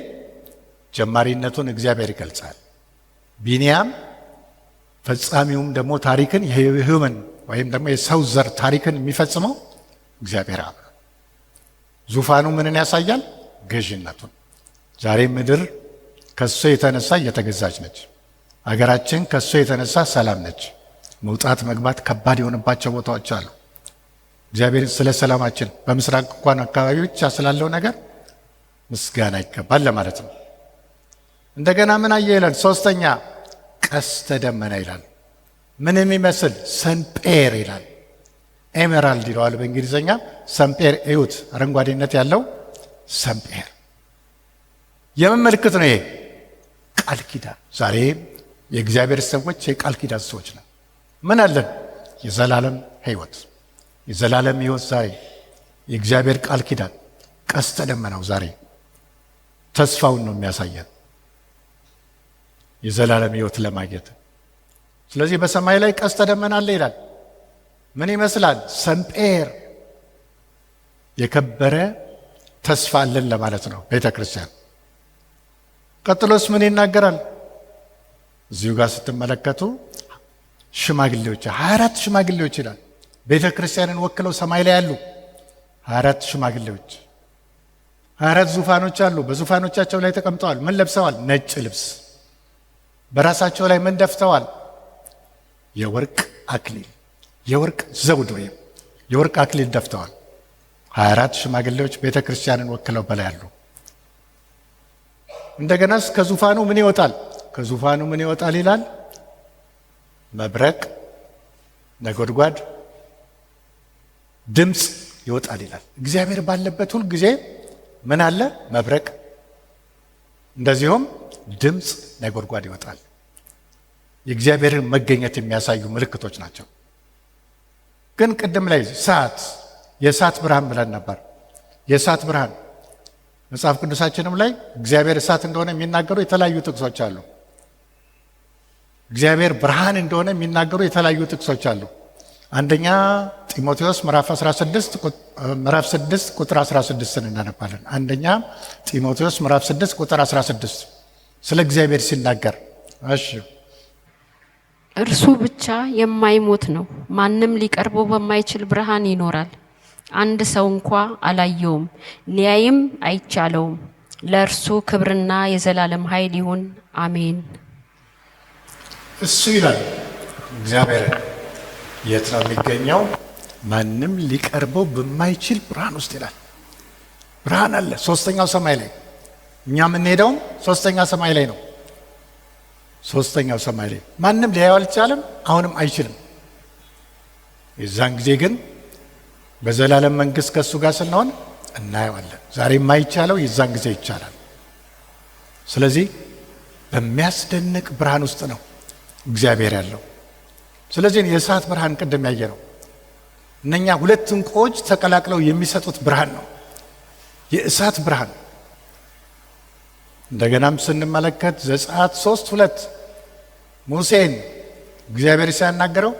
ጀማሪነቱን እግዚአብሔር ይገልጻል። ቢንያም ፈጻሚውም ደግሞ ታሪክን የሂውመን ወይም ደግሞ የሰው ዘር ታሪክን የሚፈጽመው እግዚአብሔር አብ። ዙፋኑ ምንን ያሳያል? ገዥነቱን። ዛሬ ምድር ከሱ የተነሳ እየተገዛች ነች። አገራችን ከሱ የተነሳ ሰላም ነች። መውጣት መግባት ከባድ የሆነባቸው ቦታዎች አሉ። እግዚአብሔር ስለ ሰላማችን በምስራቅ እንኳን አካባቢ ብቻ ስላለው ነገር ምስጋና ይገባል ለማለት ነው። እንደገና ምን አየ ይላል? ሶስተኛ ቀስተ ደመና ይላል። ምን የሚመስል? ሰንጴር ይላል። ኤሜራልድ ይለዋል በእንግሊዝኛ። ሰንጴር እዩት፣ አረንጓዴነት ያለው ሰንጴር የምን ምልክት ነው? ይሄ ቃል ኪዳን። ዛሬ የእግዚአብሔር ሰዎች የቃል ኪዳን ሰዎች ነው። ምን አለን? የዘላለም ሕይወት። የዘላለም ሕይወት ዛሬ የእግዚአብሔር ቃል ኪዳን ቀስተ ደመናው ዛሬ ተስፋውን ነው የሚያሳየን የዘላለም ሕይወት ለማግኘት። ስለዚህ በሰማይ ላይ ቀስተ ደመና አለ ይላል። ምን ይመስላል? ሰንጴር። የከበረ ተስፋ አለን ለማለት ነው ቤተ ክርስቲያን። ቀጥሎስ ምን ይናገራል? እዚሁ ጋር ስትመለከቱ ሽማግሌዎች 24 ሽማግሌዎች ይላል። ቤተ ክርስቲያንን ወክለው ሰማይ ላይ ያሉ 24 ሽማግሌዎች 24 ዙፋኖች አሉ። በዙፋኖቻቸው ላይ ተቀምጠዋል። ምን ለብሰዋል? ነጭ ልብስ። በራሳቸው ላይ ምን ደፍተዋል? የወርቅ አክሊል፣ የወርቅ ዘውድ ወይም የወርቅ አክሊል ደፍተዋል። 24 ሽማግሌዎች ቤተ ክርስቲያንን ወክለው በላይ አሉ። እንደገናስ ከዙፋኑ ምን ይወጣል? ከዙፋኑ ምን ይወጣል ይላል? መብረቅ፣ ነጎድጓድ፣ ድምፅ ይወጣል ይላል። እግዚአብሔር ባለበት ሁል ጊዜ ምን አለ? መብረቅ፣ እንደዚሁም ድምፅ፣ ነጎድጓድ ይወጣል። የእግዚአብሔርን መገኘት የሚያሳዩ ምልክቶች ናቸው። ግን ቅድም ላይ ሰዓት፣ የእሳት ብርሃን ብለን ነበር። የእሳት ብርሃን መጽሐፍ ቅዱሳችንም ላይ እግዚአብሔር እሳት እንደሆነ የሚናገሩ የተለያዩ ጥቅሶች አሉ። እግዚአብሔር ብርሃን እንደሆነ የሚናገሩ የተለያዩ ጥቅሶች አሉ። አንደኛ ጢሞቴዎስ ምዕራፍ 6 ቁጥር 16 እናነባለን። አንደኛ ጢሞቴዎስ ምዕራፍ 6 ቁጥር 16 ስለ እግዚአብሔር ሲናገር፣ እሺ እርሱ ብቻ የማይሞት ነው፣ ማንም ሊቀርበው በማይችል ብርሃን ይኖራል። አንድ ሰው እንኳ አላየውም፣ ሊያይም አይቻለውም። ለእርሱ ክብርና የዘላለም ኃይል ይሁን፣ አሜን። እሱ ይላል እግዚአብሔር የት ነው የሚገኘው? ማንም ሊቀርበው በማይችል ብርሃን ውስጥ ይላል። ብርሃን አለ ሶስተኛው ሰማይ ላይ። እኛ የምንሄደውም ሶስተኛ ሰማይ ላይ ነው። ሶስተኛው ሰማይ ላይ ማንም ሊያየው አልቻለም፣ አሁንም አይችልም። የዛን ጊዜ ግን በዘላለም መንግስት ከእሱ ጋር ስንሆን እናየዋለን። ዛሬ የማይቻለው የዛን ጊዜ ይቻላል። ስለዚህ በሚያስደንቅ ብርሃን ውስጥ ነው እግዚአብሔር ያለው። ስለዚህ የእሳት ብርሃን ቅድም ያየ ነው። እነኛ ሁለት ዕንቁዎች ተቀላቅለው የሚሰጡት ብርሃን ነው፣ የእሳት ብርሃን። እንደገናም ስንመለከት ዘጸአት 3:2 ሙሴን እግዚአብሔር ሲያናገረው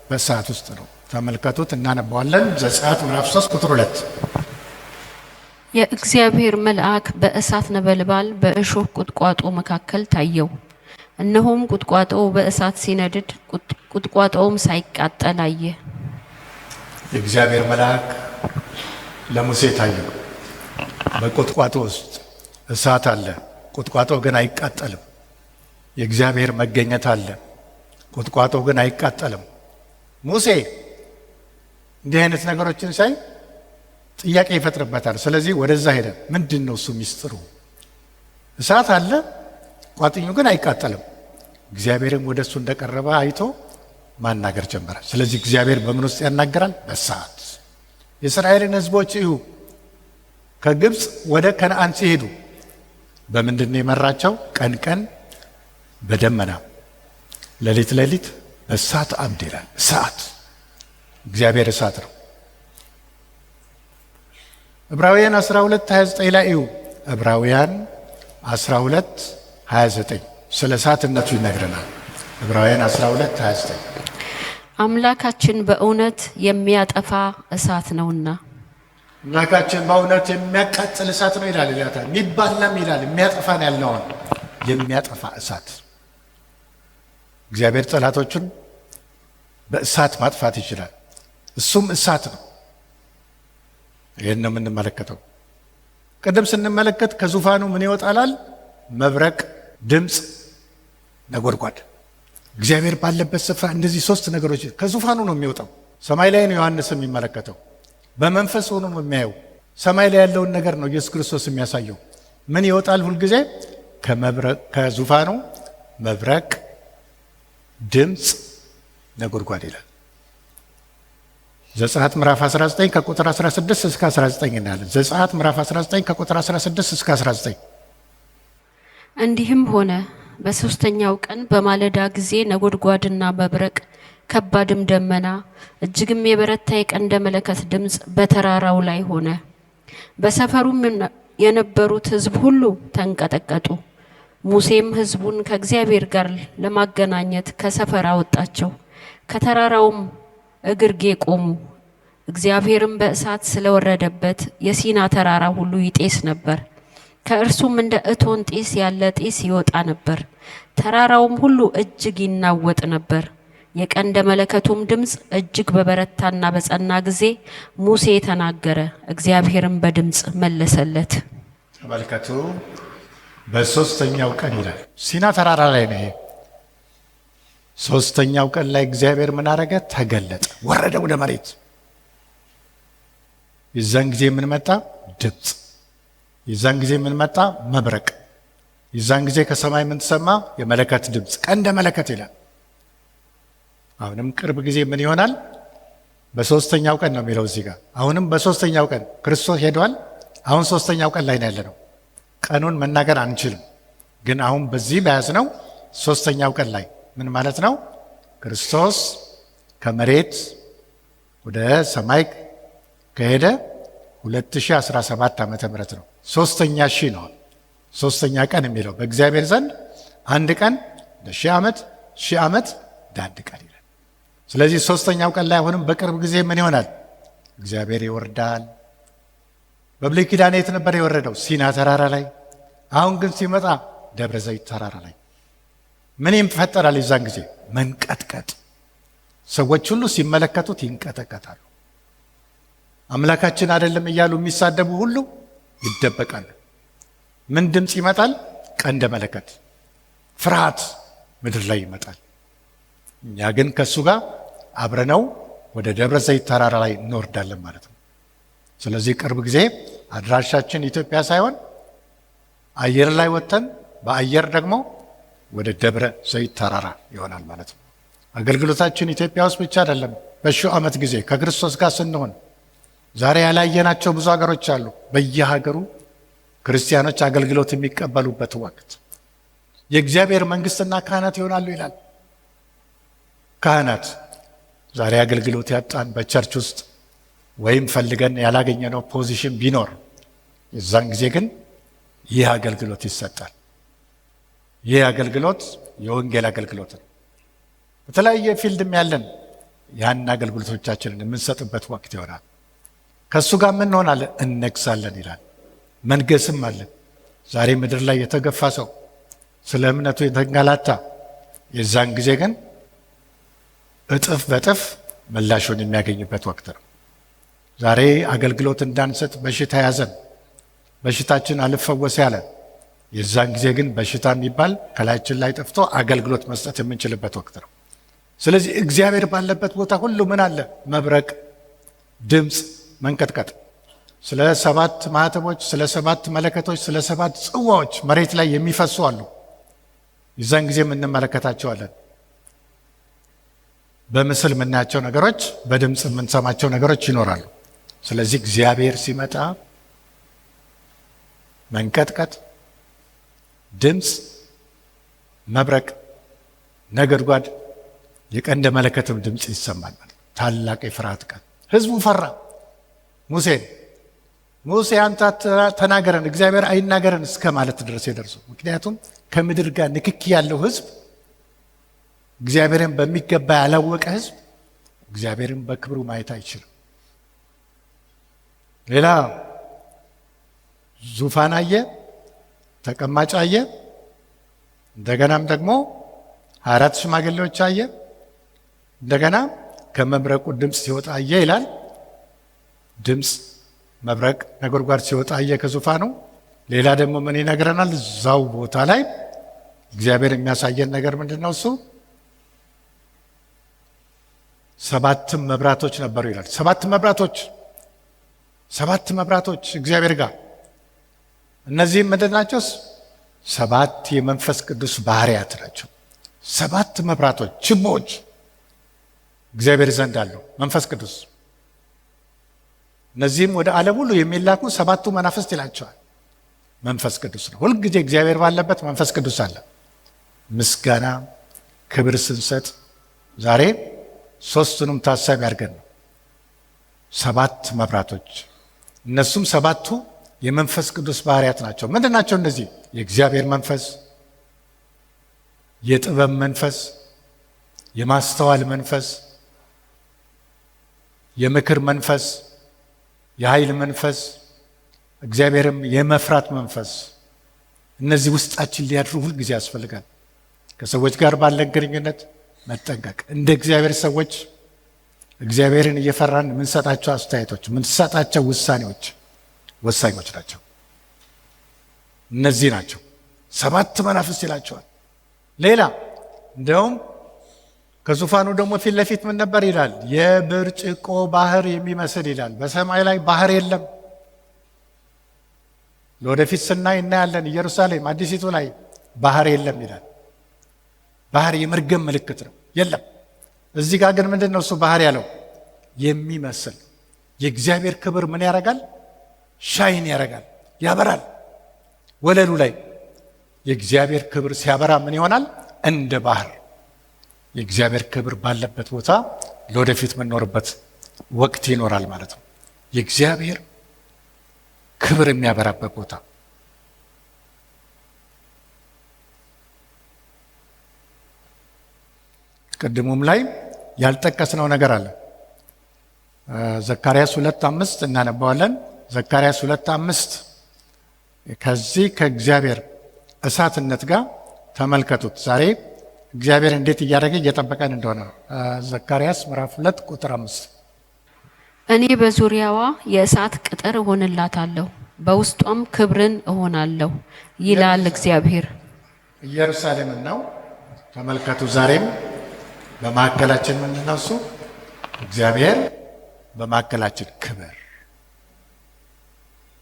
በእሳት ውስጥ ነው። ተመልከቱት፣ እናነባዋለን። ዘጸአት ምዕራፍ 3 ቁጥር 2 የእግዚአብሔር መልአክ በእሳት ነበልባል በእሾህ ቁጥቋጦ መካከል ታየው። እነሆም ቁጥቋጦው በእሳት ሲነድድ ቁጥቋጦውም ሳይቃጠል አየ። የእግዚአብሔር መልአክ ለሙሴ ታየው። በቁጥቋጦ ውስጥ እሳት አለ፣ ቁጥቋጦው ግን አይቃጠልም። የእግዚአብሔር መገኘት አለ፣ ቁጥቋጦው ግን አይቃጠልም። ሙሴ እንዲህ አይነት ነገሮችን ሳይ ጥያቄ ይፈጥርበታል። ስለዚህ ወደዛ ሄደ። ምንድን ነው እሱ ሚስጥሩ? እሳት አለ፣ ቋጥኙ ግን አይቃጠልም። እግዚአብሔርም ወደ እሱ እንደቀረበ አይቶ ማናገር ጀመረ። ስለዚህ እግዚአብሔር በምን ውስጥ ያናገራል? በእሳት። የእስራኤልን ሕዝቦች እዩ፣ ከግብፅ ወደ ከነአን ሲሄዱ በምንድን ነው የመራቸው? ቀን ቀን በደመና ሌሊት ሌሊት በእሳት አምድ ይላል። እሳት፣ እግዚአብሔር እሳት ነው። ዕብራውያን 12:29 ላይ እዩ። ዕብራውያን 12:29 ስለ እሳትነቱ ይነግረናል። ዕብራውያን 12:29 አምላካችን በእውነት የሚያጠፋ እሳት ነውና። አምላካችን በእውነት የሚያቃጥል እሳት ነው ይላል። የሚባላም ይላል የሚያጠፋን ያልነውን የሚያጠፋ እሳት። እግዚአብሔር ጠላቶቹን በእሳት ማጥፋት ይችላል። እሱም እሳት ነው። ይህን ነው የምንመለከተው። ቅድም ስንመለከት ከዙፋኑ ምን ይወጣላል? መብረቅ፣ ድምፅ፣ ነጎድጓድ። እግዚአብሔር ባለበት ስፍራ እንደዚህ ሶስት ነገሮች ከዙፋኑ ነው የሚወጣው። ሰማይ ላይ ነው ዮሐንስ የሚመለከተው። በመንፈስ ሆኖ ነው የሚያየው። ሰማይ ላይ ያለውን ነገር ነው ኢየሱስ ክርስቶስ የሚያሳየው። ምን ይወጣል? ሁልጊዜ ከዙፋኑ መብረቅ፣ ድምፅ፣ ነጎድጓድ ይላል። ዘጸአት ምዕራፍ 19 ከቁጥር 16 እስከ 19 እናያለን። ዘጸአት ምዕራፍ 19 ከቁጥር 16 እስከ 19። እንዲህም ሆነ በሶስተኛው ቀን በማለዳ ጊዜ ነጎድጓድና መብረቅ፣ ከባድም ደመና፣ እጅግም የበረታ የቀንደ መለከት ድምፅ በተራራው ላይ ሆነ። በሰፈሩም የነበሩት ሕዝብ ሁሉ ተንቀጠቀጡ። ሙሴም ሕዝቡን ከእግዚአብሔር ጋር ለማገናኘት ከሰፈር አወጣቸው። ከተራራውም እግርጌ ቆሙ። እግዚአብሔርም በእሳት ስለወረደበት የሲና ተራራ ሁሉ ይጤስ ነበር። ከእርሱም እንደ እቶን ጢስ ያለ ጢስ ይወጣ ነበር። ተራራውም ሁሉ እጅግ ይናወጥ ነበር። የቀንደ መለከቱም ድምፅ እጅግ በበረታና በጸና ጊዜ ሙሴ ተናገረ፣ እግዚአብሔርም በድምፅ መለሰለት። ተመልከቱ፣ በሶስተኛው ቀን ይላል። ሲና ተራራ ላይ ነው። ሶስተኛው ቀን ላይ እግዚአብሔር ምን አረገ? ተገለጠ፣ ወረደ ወደ መሬት። የዛን ጊዜ ምን መጣ? ድምፅ። የዛን ጊዜ ምን መጣ? መብረቅ። የዛን ጊዜ ከሰማይ ምን ተሰማ? የመለከት ድምፅ፣ ቀንደ መለከት ይላል። አሁንም ቅርብ ጊዜ ምን ይሆናል? በሶስተኛው ቀን ነው የሚለው እዚህ ጋር። አሁንም በሶስተኛው ቀን ክርስቶስ ሄዷል። አሁን ሶስተኛው ቀን ላይ ነው ያለነው። ቀኑን መናገር አንችልም፣ ግን አሁን በዚህ በያዝነው ሶስተኛው ቀን ላይ ምን ማለት ነው? ክርስቶስ ከመሬት ወደ ሰማይ ከሄደ 2017 ዓመተ ምህረት ነው። ሶስተኛ ሺህ ነው። ሶስተኛ ቀን የሚለው በእግዚአብሔር ዘንድ አንድ ቀን ለሺህ ዓመት፣ ሺህ ዓመት ለአንድ ቀን ይላል። ስለዚህ ሶስተኛው ቀን ላይ አሁንም በቅርብ ጊዜ ምን ይሆናል? እግዚአብሔር ይወርዳል። በብሉይ ኪዳን የት ነበር የወረደው? ሲና ተራራ ላይ። አሁን ግን ሲመጣ ደብረ ዘይት ተራራ ላይ። ምን ይፈጠራል? የዛን ጊዜ መንቀጥቀጥ። ሰዎች ሁሉ ሲመለከቱት ይንቀጠቀጣሉ። አምላካችን አይደለም እያሉ የሚሳደቡ ሁሉ ይደበቃሉ። ምን ድምፅ ይመጣል? ቀንደ መለከት፣ ፍርሃት ምድር ላይ ይመጣል። እኛ ግን ከእሱ ጋር አብረነው ወደ ደብረ ዘይት ተራራ ላይ እንወርዳለን ማለት ነው። ስለዚህ ቅርብ ጊዜ አድራሻችን ኢትዮጵያ ሳይሆን አየር ላይ ወጥተን በአየር ደግሞ ወደ ደብረ ዘይት ተራራ ይሆናል ማለት ነው። አገልግሎታችን ኢትዮጵያ ውስጥ ብቻ አይደለም። በሺው ዓመት ጊዜ ከክርስቶስ ጋር ስንሆን ዛሬ ያላየናቸው ብዙ ሀገሮች አሉ። በየሀገሩ ክርስቲያኖች አገልግሎት የሚቀበሉበት ወቅት የእግዚአብሔር መንግስትና ካህናት ይሆናሉ ይላል። ካህናት ዛሬ አገልግሎት ያጣን በቸርች ውስጥ ወይም ፈልገን ያላገኘነው ፖዚሽን ቢኖር የዛን ጊዜ ግን ይህ አገልግሎት ይሰጣል። ይህ አገልግሎት የወንጌል አገልግሎት ነው። በተለያየ ፊልድም ያለን ያን አገልግሎቶቻችንን የምንሰጥበት ወቅት ይሆናል። ከእሱ ጋር ምን እንሆናለን? እነግሳለን ይላል። መንገስም አለን። ዛሬ ምድር ላይ የተገፋ ሰው ስለ እምነቱ የተንገላታ የዛን ጊዜ ግን እጥፍ በጥፍ ምላሹን የሚያገኝበት ወቅት ነው። ዛሬ አገልግሎት እንዳንሰጥ በሽታ ያዘን፣ በሽታችን አልፈወስ ያለን የዛን ጊዜ ግን በሽታ የሚባል ከላያችን ላይ ጠፍቶ አገልግሎት መስጠት የምንችልበት ወቅት ነው። ስለዚህ እግዚአብሔር ባለበት ቦታ ሁሉ ምን አለ? መብረቅ፣ ድምፅ፣ መንቀጥቀጥ። ስለ 7 ማኅተሞች፣ ስለ 7 መለከቶች፣ ስለ 7 ጽዋዎች መሬት ላይ የሚፈሱ አሉ። የዛን ጊዜ እንመለከታቸዋለን። በምስል የምናያቸው ነገሮች፣ በድምፅ የምንሰማቸው ነገሮች ይኖራሉ። ስለዚህ እግዚአብሔር ሲመጣ መንቀጥቀጥ፣ ድምፅ፣ መብረቅ፣ ነጎድጓድ፣ የቀንደ መለከትም ድምፅ ይሰማል። ታላቅ የፍርሃት ቀን። ህዝቡ ፈራ። ሙሴ አንተ ተናገረን እግዚአብሔር አይናገረን እስከ ማለት ድረስ የደርሱ። ምክንያቱም ከምድር ጋር ንክኪ ያለው ህዝብ፣ እግዚአብሔርን በሚገባ ያላወቀ ህዝብ እግዚአብሔርን በክብሩ ማየት አይችልም። ሌላ ዙፋን አየ፣ ተቀማጭ አየ፣ እንደገናም ደግሞ 24 ሽማግሌዎች አየ፣ እንደገና ከመብረቁ ድምፅ ሲወጣ አየ ይላል። ድምፅ መብረቅ ነጎድጓድ ሲወጣ አየ ከዙፋኑ። ሌላ ደግሞ ምን ይነግረናል? እዛው ቦታ ላይ እግዚአብሔር የሚያሳየን ነገር ምንድን ነው? እሱ 7 መብራቶች ነበሩ ይላል። 7 መብራቶች እግዚአብሔር ጋር። እነዚህም ምንድን ናቸው? 7 የመንፈስ ቅዱስ ባህሪያት ናቸው። 7 መብራቶች፣ ችቦች እግዚአብሔር ዘንድ አለው መንፈስ ቅዱስ። እነዚህም ወደ ዓለም ሁሉ የሚላኩ 7ቱ መናፍስት ይላቸዋል። መንፈስ ቅዱስ ነው። ሁልጊዜ እግዚአብሔር ባለበት መንፈስ ቅዱስ አለ። ምስጋና ክብር ስንሰጥ ዛሬ 3ቱንም ታሳቢ አድርገን ነው። 7 መብራቶች፣ እነሱም 7ቱ የመንፈስ ቅዱስ ባህሪያት ናቸው። ምንድን ናቸው እነዚህ? የእግዚአብሔር መንፈስ፣ የጥበብ መንፈስ፣ የማስተዋል መንፈስ፣ የምክር መንፈስ፣ የኃይል መንፈስ፣ እግዚአብሔርም የመፍራት መንፈስ። እነዚህ ውስጣችን ሊያድሩ ሁልጊዜ ያስፈልጋል። ከሰዎች ጋር ባለ ግንኙነት መጠንቀቅ። እንደ እግዚአብሔር ሰዎች እግዚአብሔርን እየፈራን የምንሰጣቸው አስተያየቶች፣ የምንሰጣቸው ውሳኔዎች ወሳኞች ናቸው። እነዚህ ናቸው 7 መናፍስት ይላቸዋል። ሌላ እንደውም ከዙፋኑ ደግሞ ፊት ለፊት ምን ነበር ይላል? የብርጭቆ ባህር የሚመስል ይላል። በሰማይ ላይ ባህር የለም። ለወደፊት ስናይ እናያለን። ኢየሩሳሌም አዲሲቱ ላይ ባህር የለም ይላል። ባህር የመርገም ምልክት ነው፣ የለም። እዚህ ጋር ግን ምንድን ነው እሱ ባህር ያለው? የሚመስል። የእግዚአብሔር ክብር ምን ያደርጋል? ሻይን ያደርጋል፣ ያበራል። ወለሉ ላይ የእግዚአብሔር ክብር ሲያበራ ምን ይሆናል? እንደ ባህር። የእግዚአብሔር ክብር ባለበት ቦታ ለወደፊት የምንኖርበት ወቅት ይኖራል ማለት ነው። የእግዚአብሔር ክብር የሚያበራበት ቦታ። ቅድሙም ላይ ያልጠቀስነው ነገር አለ። ዘካርያስ 2:5 እናነባዋለን። ዘካርያስ 2:5 ከዚህ ከእግዚአብሔር እሳትነት ጋር ተመልከቱት። ዛሬ እግዚአብሔር እንዴት እያደረገ እየጠበቀን እንደሆነ ነው። ዘካርያስ ምዕራፍ 2 ቁጥር 5 እኔ በዙሪያዋ የእሳት ቅጥር እሆንላታለሁ፣ በውስጧም ክብርን እሆናለሁ ይላል እግዚአብሔር። ኢየሩሳሌምን ነው ተመልከቱ። ዛሬም በማዕከላችን ምንድን ነው? እሱ እግዚአብሔር በማዕከላችን ክብር፣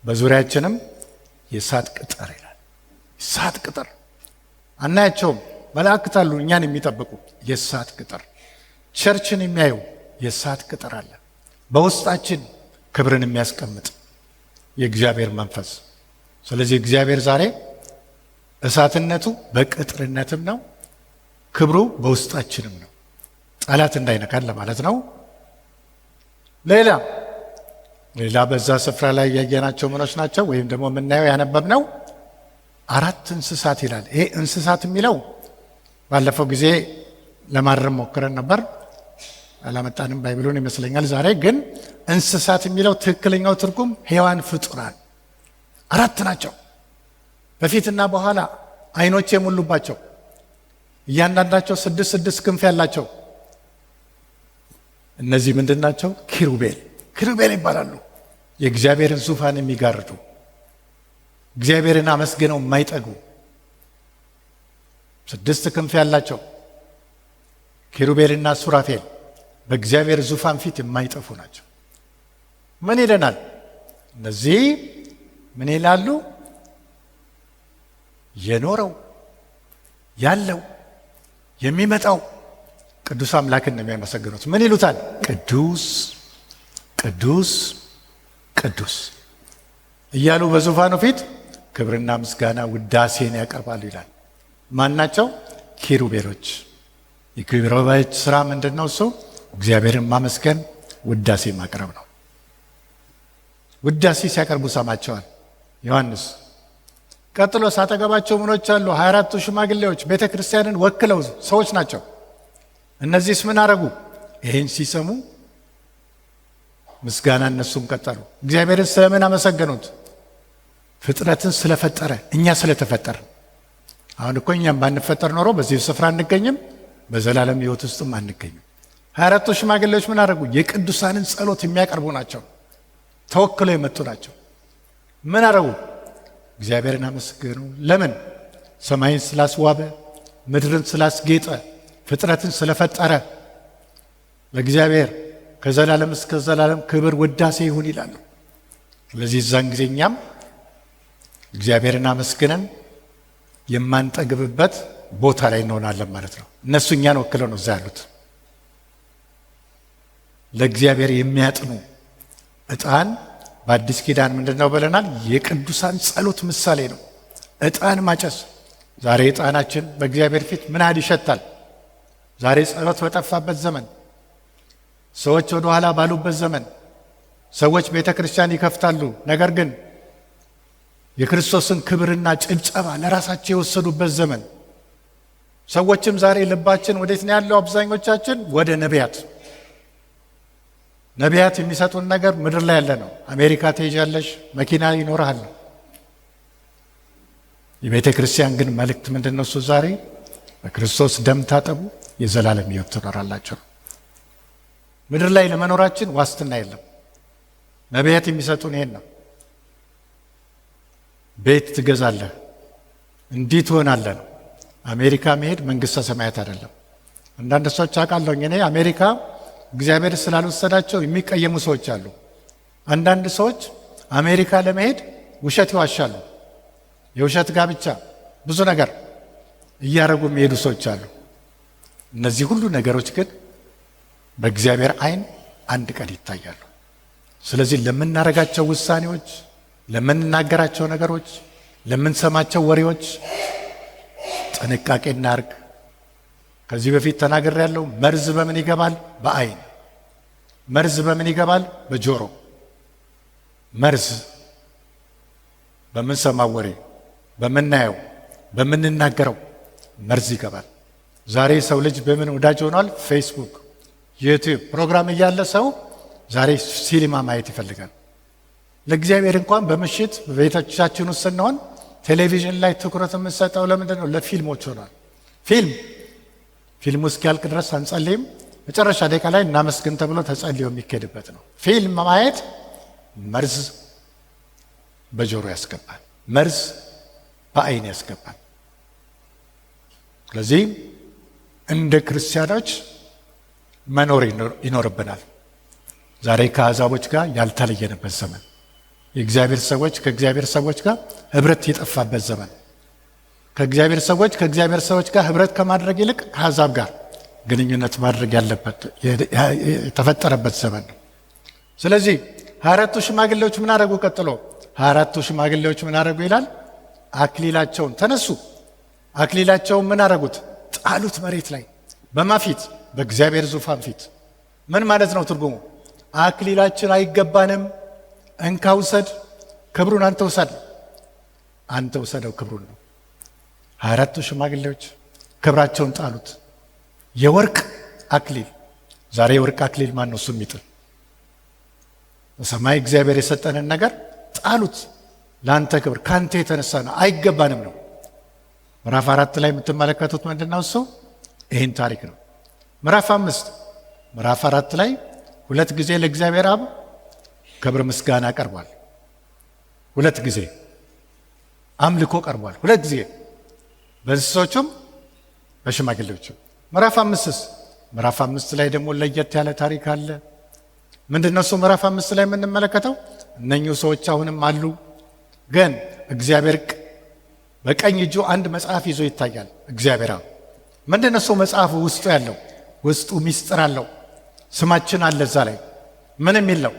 በዙሪያችንም የእሳት ቅጥር ይላል። የእሳት ቅጥር አናያቸውም። መላእክት አሉ እኛን የሚጠብቁ። የእሳት ቅጥር ቸርችን የሚያዩ የእሳት ቅጥር አለ። በውስጣችን ክብርን የሚያስቀምጥ የእግዚአብሔር መንፈስ። ስለዚህ እግዚአብሔር ዛሬ እሳትነቱ በቅጥርነትም ነው፣ ክብሩ በውስጣችንም ነው። ጠላት እንዳይነካን ለማለት ነው። ሌላ በዛ ስፍራ ላይ ያየናቸው ምኖች ናቸው? ወይም ደግሞ የምናየው ያነበብነው 4 እንስሳት ይላል። ይሄ እንስሳት የሚለው ባለፈው ጊዜ ለማረም ሞክረን ነበር፣ አላመጣንም ባይብሉን ይመስለኛል። ዛሬ ግን እንስሳት የሚለው ትክክለኛው ትርጉም ሕያዋን ፍጡራን 4 ናቸው። በፊትና በኋላ አይኖች የሞሉባቸው፣ እያንዳንዳቸው 6 ክንፍ ያላቸው። እነዚህ ምንድን ናቸው? ኪሩቤል ይባላሉ። የእግዚአብሔርን ዙፋን የሚጋርዱ፣ እግዚአብሔርን አመስግነው የማይጠጉ 6 ክንፍ ያላቸው ኪሩቤልና ሱራፌል በእግዚአብሔር ዙፋን ፊት የማይጠፉ ናቸው። ምን ይለናል? እነዚህ ምን ይላሉ? የኖረው ያለው የሚመጣው ቅዱስ አምላክን ነው የሚያመሰግኑት። ምን ይሉታል? ቅዱስ ቅዱስ ቅዱስ እያሉ በዙፋኑ ፊት ክብርና ምስጋና ውዳሴን ያቀርባሉ ይላል። ማን ናቸው? ኪሩቤሎች። የኪሩቤሎች ስራ ምንድን ነው? እሱ እግዚአብሔርን ማመስገን፣ ውዳሴ ማቅረብ ነው። ውዳሴ ሲያቀርቡ ሰማቸዋል ዮሐንስ። ቀጥሎ ሳጠገባቸው ምኖች አሉ? 24ቱ ሽማግሌዎች ቤተ ክርስቲያንን ወክለው ሰዎች ናቸው። እነዚህስ ምን አረጉ? ይህን ሲሰሙ ምስጋና እነሱም ቀጠሉ። እግዚአብሔርን ስለምን አመሰገኑት? ፍጥረትን ስለፈጠረ፣ እኛ ስለተፈጠረ። አሁን እኮ እኛም ባንፈጠር ኖሮ በዚህ ስፍራ አንገኝም፣ በዘላለም ሕይወት ውስጥም አንገኝም። 24ቱ ሽማግሌዎች ምን አደረጉ? የቅዱሳንን ጸሎት የሚያቀርቡ ናቸው። ተወክለው የመጡ ናቸው። ምን አደረጉ? እግዚአብሔርን አመስገኑ። ለምን? ሰማይን ስላስዋበ፣ ምድርን ስላስጌጠ፣ ፍጥረትን ስለፈጠረ። ለእግዚአብሔር ከዘላለም እስከ ዘላለም ክብር ውዳሴ ይሁን ይላሉ። ስለዚህ እዛን ጊዜ እኛም እግዚአብሔርን አመስግነን የማንጠግብበት ቦታ ላይ እንሆናለን ማለት ነው። እነሱ እኛን ወክለው ነው እዛ ያሉት። ለእግዚአብሔር የሚያጥኑ ዕጣን በአዲስ ኪዳን ምንድን ነው ብለናል? የቅዱሳን ጸሎት ምሳሌ ነው። ዕጣን ማጨስ። ዛሬ ዕጣናችን በእግዚአብሔር ፊት ምን ያህል ይሸታል? ዛሬ ጸሎት በጠፋበት ዘመን፣ ሰዎች ወደ ኋላ ባሉበት ዘመን፣ ሰዎች ቤተ ክርስቲያን ይከፍታሉ፣ ነገር ግን የክርስቶስን ክብርና ጭብጨባ ለራሳቸው የወሰዱበት ዘመን። ሰዎችም ዛሬ ልባችን ወዴት ነው ያለው? አብዛኞቻችን ወደ ነቢያት። ነቢያት የሚሰጡን ነገር ምድር ላይ ያለ ነው። አሜሪካ ትሄጃለሽ፣ መኪና ይኖርሃል። የቤተ ክርስቲያን ግን መልእክት ምንድን ነው? እሱ ዛሬ በክርስቶስ ደም ታጠቡ፣ የዘላለም ሕይወት ትኖራላችሁ። ምድር ላይ ለመኖራችን ዋስትና የለም። ነቢያት የሚሰጡን ይሄን ነው። ቤት ትገዛለህ፣ እንዲህ ትሆናለህ ነው። አሜሪካ መሄድ መንግሥተ ሰማያት አይደለም። አንዳንድ ሰዎች አውቃለሁ እኔ አሜሪካ እግዚአብሔር ስላልወሰዳቸው የሚቀየሙ ሰዎች አሉ። አንዳንድ ሰዎች አሜሪካ ለመሄድ ውሸት ይዋሻሉ። የውሸት ጋብቻ፣ ብዙ ነገር እያደረጉ የሚሄዱ ሰዎች አሉ። እነዚህ ሁሉ ነገሮች ግን በእግዚአብሔር ዓይን አንድ ቀን ይታያሉ። ስለዚህ ለምናደርጋቸው ውሳኔዎች፣ ለምንናገራቸው ነገሮች፣ ለምንሰማቸው ወሬዎች ጥንቃቄ እናርግ። ከዚህ በፊት ተናግሬያለሁ። መርዝ በምን ይገባል? በዓይን። መርዝ በምን ይገባል? በጆሮ። መርዝ በምንሰማው ወሬ፣ በምናየው፣ በምንናገረው መርዝ ይገባል። ዛሬ ሰው ልጅ በምን ወዳጅ ሆኗል? ፌስቡክ፣ ዩቲዩብ ፕሮግራም እያለ ሰው ዛሬ ሲኒማ ማየት ይፈልጋል። ለእግዚአብሔር እንኳን በምሽት በቤቶቻችን ውስጥ ስንሆን ቴሌቪዥን ላይ ትኩረት የምንሰጠው ለምንድን ነው? ለፊልሞች ሆኗል። ፊልሙ እስኪያልቅ ድረስ አንጸልይም። መጨረሻ ደቂቃ ላይ እናመስግን ተብሎ ተጸልዮ የሚካሄድበት ነው። ፊልም ማየት መርዝ በጆሮ ያስገባል፣ መርዝ በዓይን ያስገባል። ስለዚህ እንደ ክርስቲያኖች መኖር ይኖርብናል። ዛሬ ከአሕዛቦች ጋር ያልተለየንበት ዘመን፣ የእግዚአብሔር ሰዎች ከእግዚአብሔር ሰዎች ጋር ህብረት የጠፋበት ዘመን፣ ከእግዚአብሔር ሰዎች ጋር ህብረት ከማድረግ ይልቅ ከአሕዛብ ጋር ግንኙነት ማድረግ ያለበት የተፈጠረበት ዘመን ነው። ስለዚህ 24ቱ ሽማግሌዎች ምን አደረጉ? ቀጥሎ 24ቱ ሽማግሌዎች ምን አደረጉ ይላል? አክሊላቸውን ተነሱ። አክሊላቸውን ምን አደረጉት? ጣሉት መሬት ላይ። በማፊት በእግዚአብሔር ዙፋን ፊት። ምን ማለት ነው ትርጉሙ? አክሊላችን አይገባንም፣ እንካ ውሰድ፣ ክብሩን አንተ ውሰድ፣ አንተ ውሰደው ክብሩን ነው። 24ቱ ሽማግሌዎች ክብራቸውን ጣሉት። የወርቅ አክሊል። ዛሬ የወርቅ አክሊል ማን ነው እሱ የሚጥል? በሰማይ እግዚአብሔር የሰጠንን ነገር ጣሉት። ለአንተ ክብር ካንተ የተነሳ ነው፣ አይገባንም ነው። ምዕራፍ 4 ላይ የምትመለከቱት ምንድን ነው? እሱ ይህን ታሪክ ነው። ምዕራፍ 4 ላይ 2 ጊዜ ለእግዚአብሔር አብ ክብር ምስጋና ቀርቧል። 2 ጊዜ አምልኮ ቀርቧል። 2 ጊዜ በእንስሶቹም በሽማግሌዎችም። ምዕራፍ 5 ላይ ደግሞ ለየት ያለ ታሪክ አለ። ምንድነው እሱ? ምዕራፍ 5 ላይ የምንመለከተው እነኚሁ ሰዎች አሁንም አሉ፣ ግን እግዚአብሔር በቀኝ እጁ አንድ መጽሐፍ ይዞ ይታያል። እግዚአብሔር ምንድነው እሱ? መጽሐፉ ውስጡ ያለው ውስጡ ሚስጥር አለው። ስማችን አለ እዛ ላይ። ምን የሚል ነው?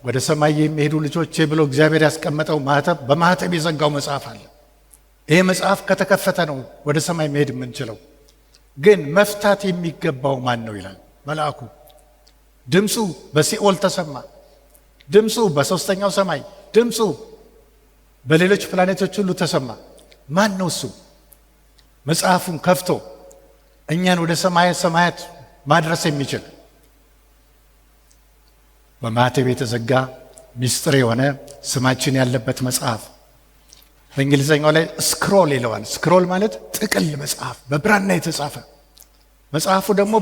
ወደ ሰማይ የሚሄዱ ልጆቼ ብሎ እግዚአብሔር ያስቀመጠው ማህተብ፣ በማህተብ የዘጋው መጽሐፍ አለ። ይሄ መጽሐፍ ከተከፈተ ነው ወደ ሰማይ መሄድ የምንችለው። ግን መፍታት የሚገባው ማን ነው ይላል መልአኩ። ድምፁ በሲኦል ተሰማ፣ ድምፁ በሶስተኛው ሰማይ፣ ድምፁ በሌሎች ፕላኔቶች ሁሉ ተሰማ። ማን ነው እሱ? መጽሐፉን ከፍቶ እኛን ወደ ሰማየ ሰማያት ማድረስ የሚችል በማኅተም የተዘጋ ሚስጥር የሆነ ስማችን ያለበት መጽሐፍ። በእንግሊዝኛው ላይ ስክሮል ይለዋል። ስክሮል ማለት ጥቅል መጽሐፍ፣ በብራና የተጻፈ መጽሐፉ ደግሞ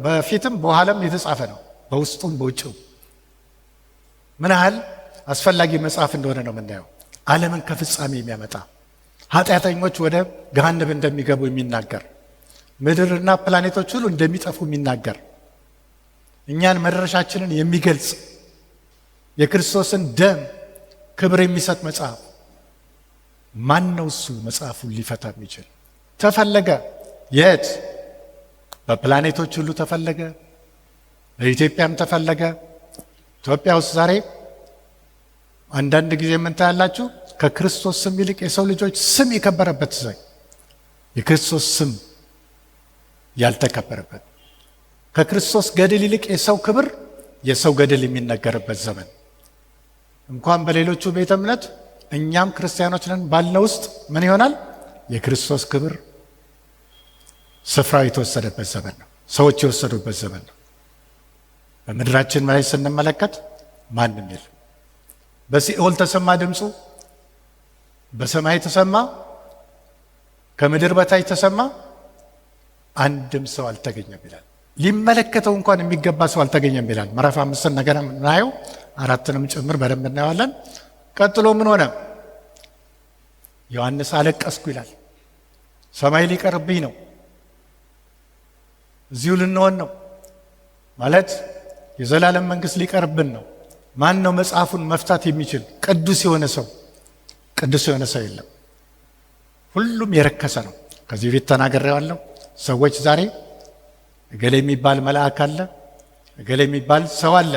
በፊትም በኋላም የተጻፈ ነው፣ በውስጡም በውጭው። ምን ያህል አስፈላጊ መጽሐፍ እንደሆነ ነው የምናየው። ዓለምን ከፍጻሜ የሚያመጣ ኃጢአተኞች ወደ ገሃነም እንደሚገቡ የሚናገር፣ ምድርና ፕላኔቶች ሁሉ እንደሚጠፉ የሚናገር፣ እኛን መድረሻችንን የሚገልጽ፣ የክርስቶስን ደም ክብር የሚሰጥ መጽሐፍ። ማን ነው እሱ መጽሐፉን ሊፈታ የሚችል? ተፈለገ። የት? በፕላኔቶች ሁሉ ተፈለገ፣ በኢትዮጵያም ተፈለገ። ኢትዮጵያ ውስጥ ዛሬ አንዳንድ ጊዜ የምንታያላችሁ ከክርስቶስ ስም ይልቅ የሰው ልጆች ስም የከበረበት ዘመን፣ የክርስቶስ ስም ያልተከበረበት፣ ከክርስቶስ ገድል ይልቅ የሰው ክብር፣ የሰው ገድል የሚነገርበት ዘመን። እንኳን በሌሎቹ ቤተ እምነት እኛም ክርስቲያኖች ነን ባልነው ውስጥ ምን ይሆናል? የክርስቶስ ክብር ስፍራው የተወሰደበት ዘመን ነው። ሰዎች የወሰዱበት ዘመን ነው። በምድራችን ላይ ስንመለከት ማንም የለም። በሲኦል ተሰማ ድምፁ፣ በሰማይ ተሰማ፣ ከምድር በታች ተሰማ፣ አንድም ሰው አልተገኘም ይላል። ሊመለከተው እንኳን የሚገባ ሰው አልተገኘም ይላል። ምዕራፍ 5 ነገር እናየው፣ 4ንም ጭምር በደንብ እናየዋለን። ቀጥሎ ምን ሆነ? ዮሐንስ አለቀስኩ ይላል። ሰማይ ሊቀርብኝ ነው፣ እዚሁ ልንሆን ነው ማለት የዘላለም መንግስት ሊቀርብን ነው። ማን ነው መጽሐፉን መፍታት የሚችል? ቅዱስ የሆነ ሰው። ቅዱስ የሆነ ሰው የለም። ሁሉም የረከሰ ነው። ከዚህ ቤት ተናግሬዋለሁ። ሰዎች ዛሬ እገሌ የሚባል መልአክ አለ፣ እገሌ የሚባል ሰው አለ፣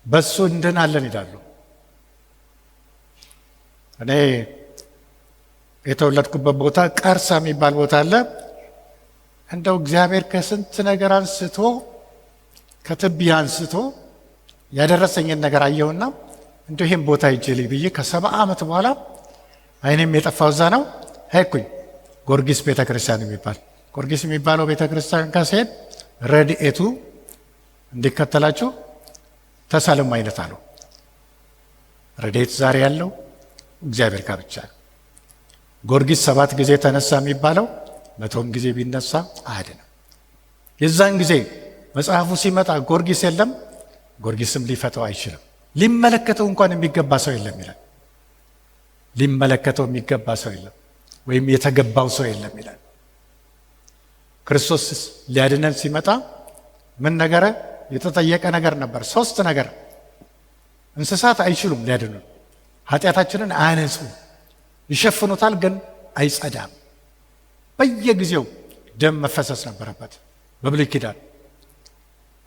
በሱ እንድናለን ይላሉ። እኔ የተወለድኩበት ቦታ ቀርሳ የሚባል ቦታ አለ። እንደው እግዚአብሔር ከስንት ነገር አንስቶ ከትቢያ አንስቶ ያደረሰኝን ነገር አየሁና እንደው ይሄን ቦታ ይጀልኝ ብዬ ከ70 ዓመት በኋላ አይኔም የጠፋው እዛ ነው። ሄድኩኝ ጊዮርጊስ ቤተክርስቲያን የሚባል ጊዮርጊስ የሚባለው ቤተክርስቲያን ከስሄድ ረድኤቱ እንዲከተላችሁ ተሳለሙ አይነት አለው። ረድኤት ዛሬ ያለው እግዚአብሔር ጋር ብቻ ነው። ጊዮርጊስ 7 ጊዜ ተነሳ የሚባለው 100 ጊዜ ቢነሳ አያድንም። የዛን ጊዜ መጽሐፉ ሲመጣ ጊዮርጊስ የለም፣ ጊዮርጊስም ሊፈተው አይችልም። ሊመለከተው እንኳን የሚገባ ሰው የለም ይላል። ሊመለከተው የሚገባ ሰው የለም፣ ወይም የተገባው ሰው የለም ይላል። ክርስቶስ ሊያድነን ሲመጣ ምን ነገረ? የተጠየቀ ነገር ነበር። 3 ነገር። እንስሳት አይችሉም ሊያድኑን። ኃጢአታችንን አያነጹ፣ ይሸፍኑታል፣ ግን አይጸዳም። በየጊዜው ደም መፈሰስ ነበረበት በብሉይ ኪዳን።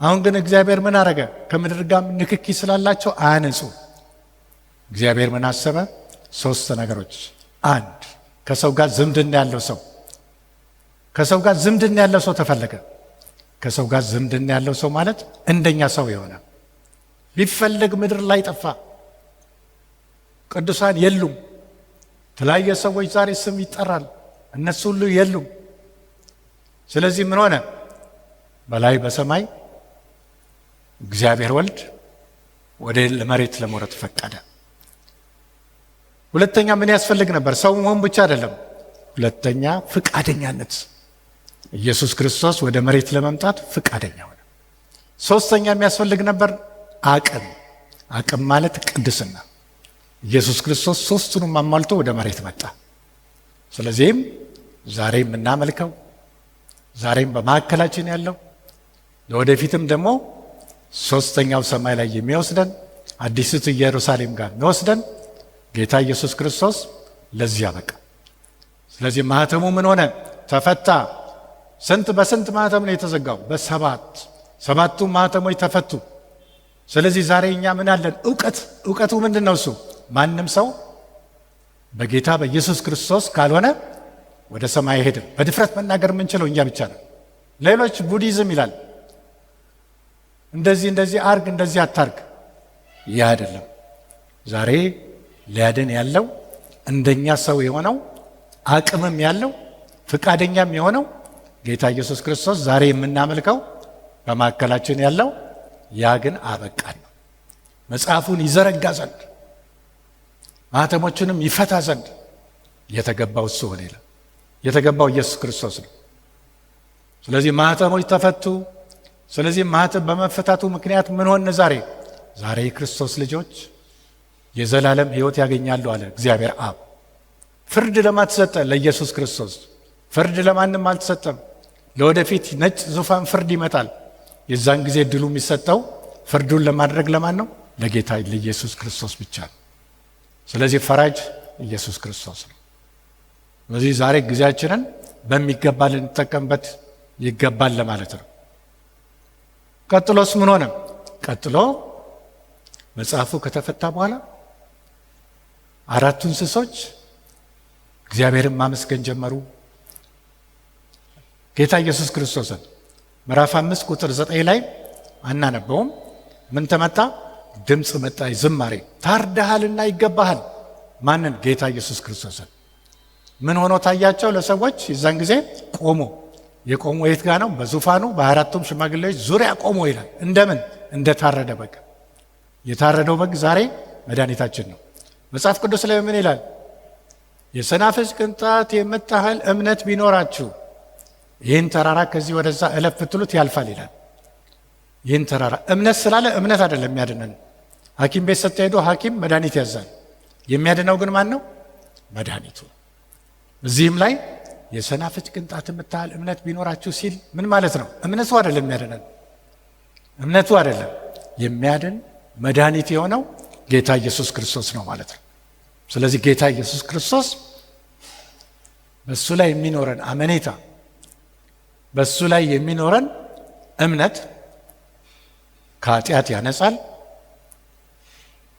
አሁን ግን እግዚአብሔር ምን አረገ? ከምድር ጋር ንክኪ ስላላቸው አያነጹ። እግዚአብሔር ምን አሰበ? 3 ነገሮች። 1 ከሰው ጋር ዝምድና ያለው ሰው፣ ከሰው ጋር ዝምድና ያለው ሰው ተፈለገ። ከሰው ጋር ዝምድና ያለው ሰው ማለት እንደኛ ሰው የሆነ ቢፈለግ ምድር ላይ ጠፋ። ቅዱሳን የሉም። የተለያየ ሰዎች ዛሬ ስም ይጠራል፣ እነሱ ሁሉ የሉም። ስለዚህ ምን ሆነ? በላይ በሰማይ እግዚአብሔር ወልድ ወደ መሬት ለመውረድ ፈቀደ። ሁለተኛ ምን ያስፈልግ ነበር? ሰው መሆን ብቻ አይደለም። ሁለተኛ ፍቃደኛነት። ኢየሱስ ክርስቶስ ወደ መሬት ለመምጣት ፍቃደኛ ሆነ። ሶስተኛ የሚያስፈልግ ነበር አቅም። አቅም ማለት ቅድስና። ኢየሱስ ክርስቶስ 3ቱንም አሟልቶ ወደ መሬት መጣ። ስለዚህም ዛሬ የምናመልከው፣ ዛሬም በማዕከላችን ያለው፣ ለወደፊትም ደግሞ 3ኛው ሰማይ ላይ የሚወስደን አዲስቱ ኢየሩሳሌም ጋር የሚወስደን ጌታ ኢየሱስ ክርስቶስ ለዚህ ያበቃ። ስለዚህ ማህተሙ ምን ሆነ? ተፈታ። በስንት ማህተም ነው የተዘጋው? በ7። 7ቱ ማህተሞች ተፈቱ። ስለዚህ ዛሬ እኛ ምን አለን? እውቀት። እውቀቱ ምንድን ነው? እሱ ማንም ሰው በጌታ በኢየሱስ ክርስቶስ ካልሆነ ወደ ሰማይ አይሄድም። በድፍረት መናገር የምንችለው እኛ ብቻ ነው። ሌሎች ቡዲዝም ይላል እንደዚህ አርግ፣ እንደዚህ አታርግ። ይህ አይደለም። ዛሬ ሊያድን ያለው እንደኛ ሰው የሆነው አቅምም ያለው ፍቃደኛም የሆነው ጌታ ኢየሱስ ክርስቶስ ዛሬ የምናመልከው በማዕከላችን ያለው ያ ግን አበቃን ነው። መጽሐፉን ይዘረጋ ዘንድ ማኅተሞቹንም ይፈታ ዘንድ የተገባው እሱ ሆነ ይላል። የተገባው ኢየሱስ ክርስቶስ ነው። ስለዚህ ማኅተሞች ተፈቱ። ስለዚህ ማኅተም በመፈታቱ ምክንያት ምን ሆነ? ዛሬ የክርስቶስ ልጆች የዘላለም ሕይወት ያገኛሉ አለ እግዚአብሔር አብ። ፍርድ ለማን ተሰጠ? ለኢየሱስ ክርስቶስ። ፍርድ ለማንም አልተሰጠም። ለወደፊት ነጭ ዙፋን ፍርድ ይመጣል። የዛን ጊዜ ድሉ የሚሰጠው ፍርዱን ለማድረግ ለማን ነው? ለጌታ ለኢየሱስ ክርስቶስ ብቻ ነው። ስለዚህ ፈራጅ ኢየሱስ ክርስቶስ ነው። ስለዚህ ዛሬ ጊዜያችንን በሚገባ ልንጠቀምበት ይገባል ለማለት ነው። ቀጥሎስ ምን ሆነ? ቀጥሎ መጽሐፉ ከተፈታ በኋላ አራቱ እንስሶች እግዚአብሔርን ማመስገን ጀመሩ። ጌታ ኢየሱስ ክርስቶስን ምዕራፍ 5 ቁጥር 9 ላይ አናነበውም? ምን ተመጣ? ድምፅ መጣ፣ ዝማሬ። ታርደሃልና ይገባሃል። ማንን? ጌታ ኢየሱስ ክርስቶስን። ምን ሆኖ ታያቸው ለሰዎች? የዛን ጊዜ ቆሞ። የቆሞ የት ጋ ነው? በዙፋኑ በአራቱም ሽማግሌዎች ዙሪያ ቆሞ ይላል። እንደምን? እንደ ታረደ በግ። የታረደው በግ ዛሬ መድኃኒታችን ነው። መጽሐፍ ቅዱስ ላይ ምን ይላል? የሰናፍጭ ቅንጣት የምታህል እምነት ቢኖራችሁ ይህን ተራራ ከዚህ ወደዛ እለፍ ብትሉት ያልፋል ይላል። ይህን ተራራ እምነት ስላለ እምነት አይደለም የሚያድነን። ሐኪም ቤት ስትሄዱ ሐኪም መድኃኒት ያዛል። የሚያድነው ግን ማን ነው? መድኃኒቱ። እዚህም ላይ የሰናፍጭ ቅንጣት የምታህል እምነት ቢኖራችሁ ሲል ምን ማለት ነው? እምነቱ አይደለም የሚያድነን። እምነቱ አይደለም የሚያድን መድኃኒት የሆነው ጌታ ኢየሱስ ክርስቶስ ነው ማለት ነው። ስለዚህ ጌታ ኢየሱስ ክርስቶስ በእሱ ላይ የሚኖረን አመኔታ፣ በእሱ ላይ የሚኖረን እምነት ከኃጢአት ያነጻል፣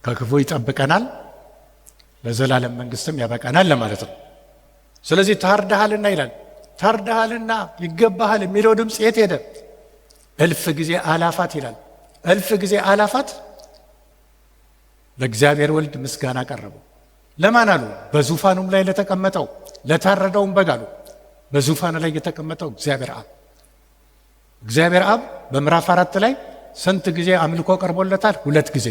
ከክፉ ይጠብቀናል፣ ለዘላለም መንግስትም ያበቃናል ለማለት ነው። ስለዚህ ታርደሃልና ይላል። ታርደሃልና ይገባሃል የሚለው ድምፅ የት ሄደ? እልፍ ጊዜ አላፋት ይላል። እልፍ ጊዜ አላፋት ለእግዚአብሔር ወልድ ምስጋና ቀረቡ። ለማን አሉ? በዙፋኑም ላይ ለተቀመጠው ለታረደውም በግ አሉ። በዙፋኑ ላይ የተቀመጠው እግዚአብሔር አብ። እግዚአብሔር አብ በምዕራፍ 4 ላይ ስንት ጊዜ አምልኮ ቀርቦለታል? 2 ጊዜ።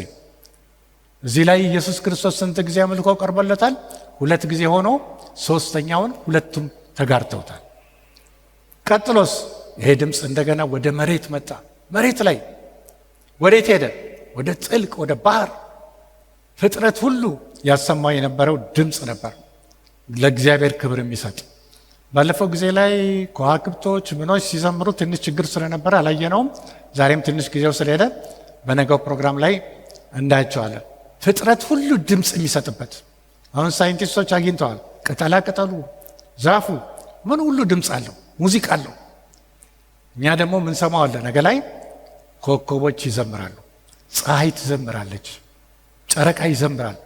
እዚህ ላይ ኢየሱስ ክርስቶስ ስንት ጊዜ አምልኮ ቀርቦለታል? 2 ጊዜ ሆኖ ሶስተኛውን ሁለቱም ተጋርተውታል። ቀጥሎስ ይሄ ድምፅ እንደገና ወደ መሬት መጣ። መሬት ላይ ወዴት ሄደ? ወደ ጥልቅ፣ ወደ ባህር። ፍጥረት ሁሉ ያሰማው የነበረው ድምፅ ነበር፣ ለእግዚአብሔር ክብር የሚሰጥ። ባለፈው ጊዜ ላይ ከዋክብቶች ምኖች ሲዘምሩ ትንሽ ችግር ስለነበረ አላየነውም። ዛሬም ትንሽ ጊዜው ስለሄደ በነገው ፕሮግራም ላይ እንዳያቸዋለን። ፍጥረት ሁሉ ድምፅ የሚሰጥበት አሁን ሳይንቲስቶች አግኝተዋል። ቅጠላ ቅጠሉ፣ ዛፉ፣ ምን ሁሉ ድምፅ አለው፣ ሙዚቃ አለው። እኛ ደግሞ ምን ሰማው አለ። ነገ ላይ ኮከቦች ይዘምራሉ፣ ፀሐይ ትዘምራለች፣ ጨረቃ ይዘምራል።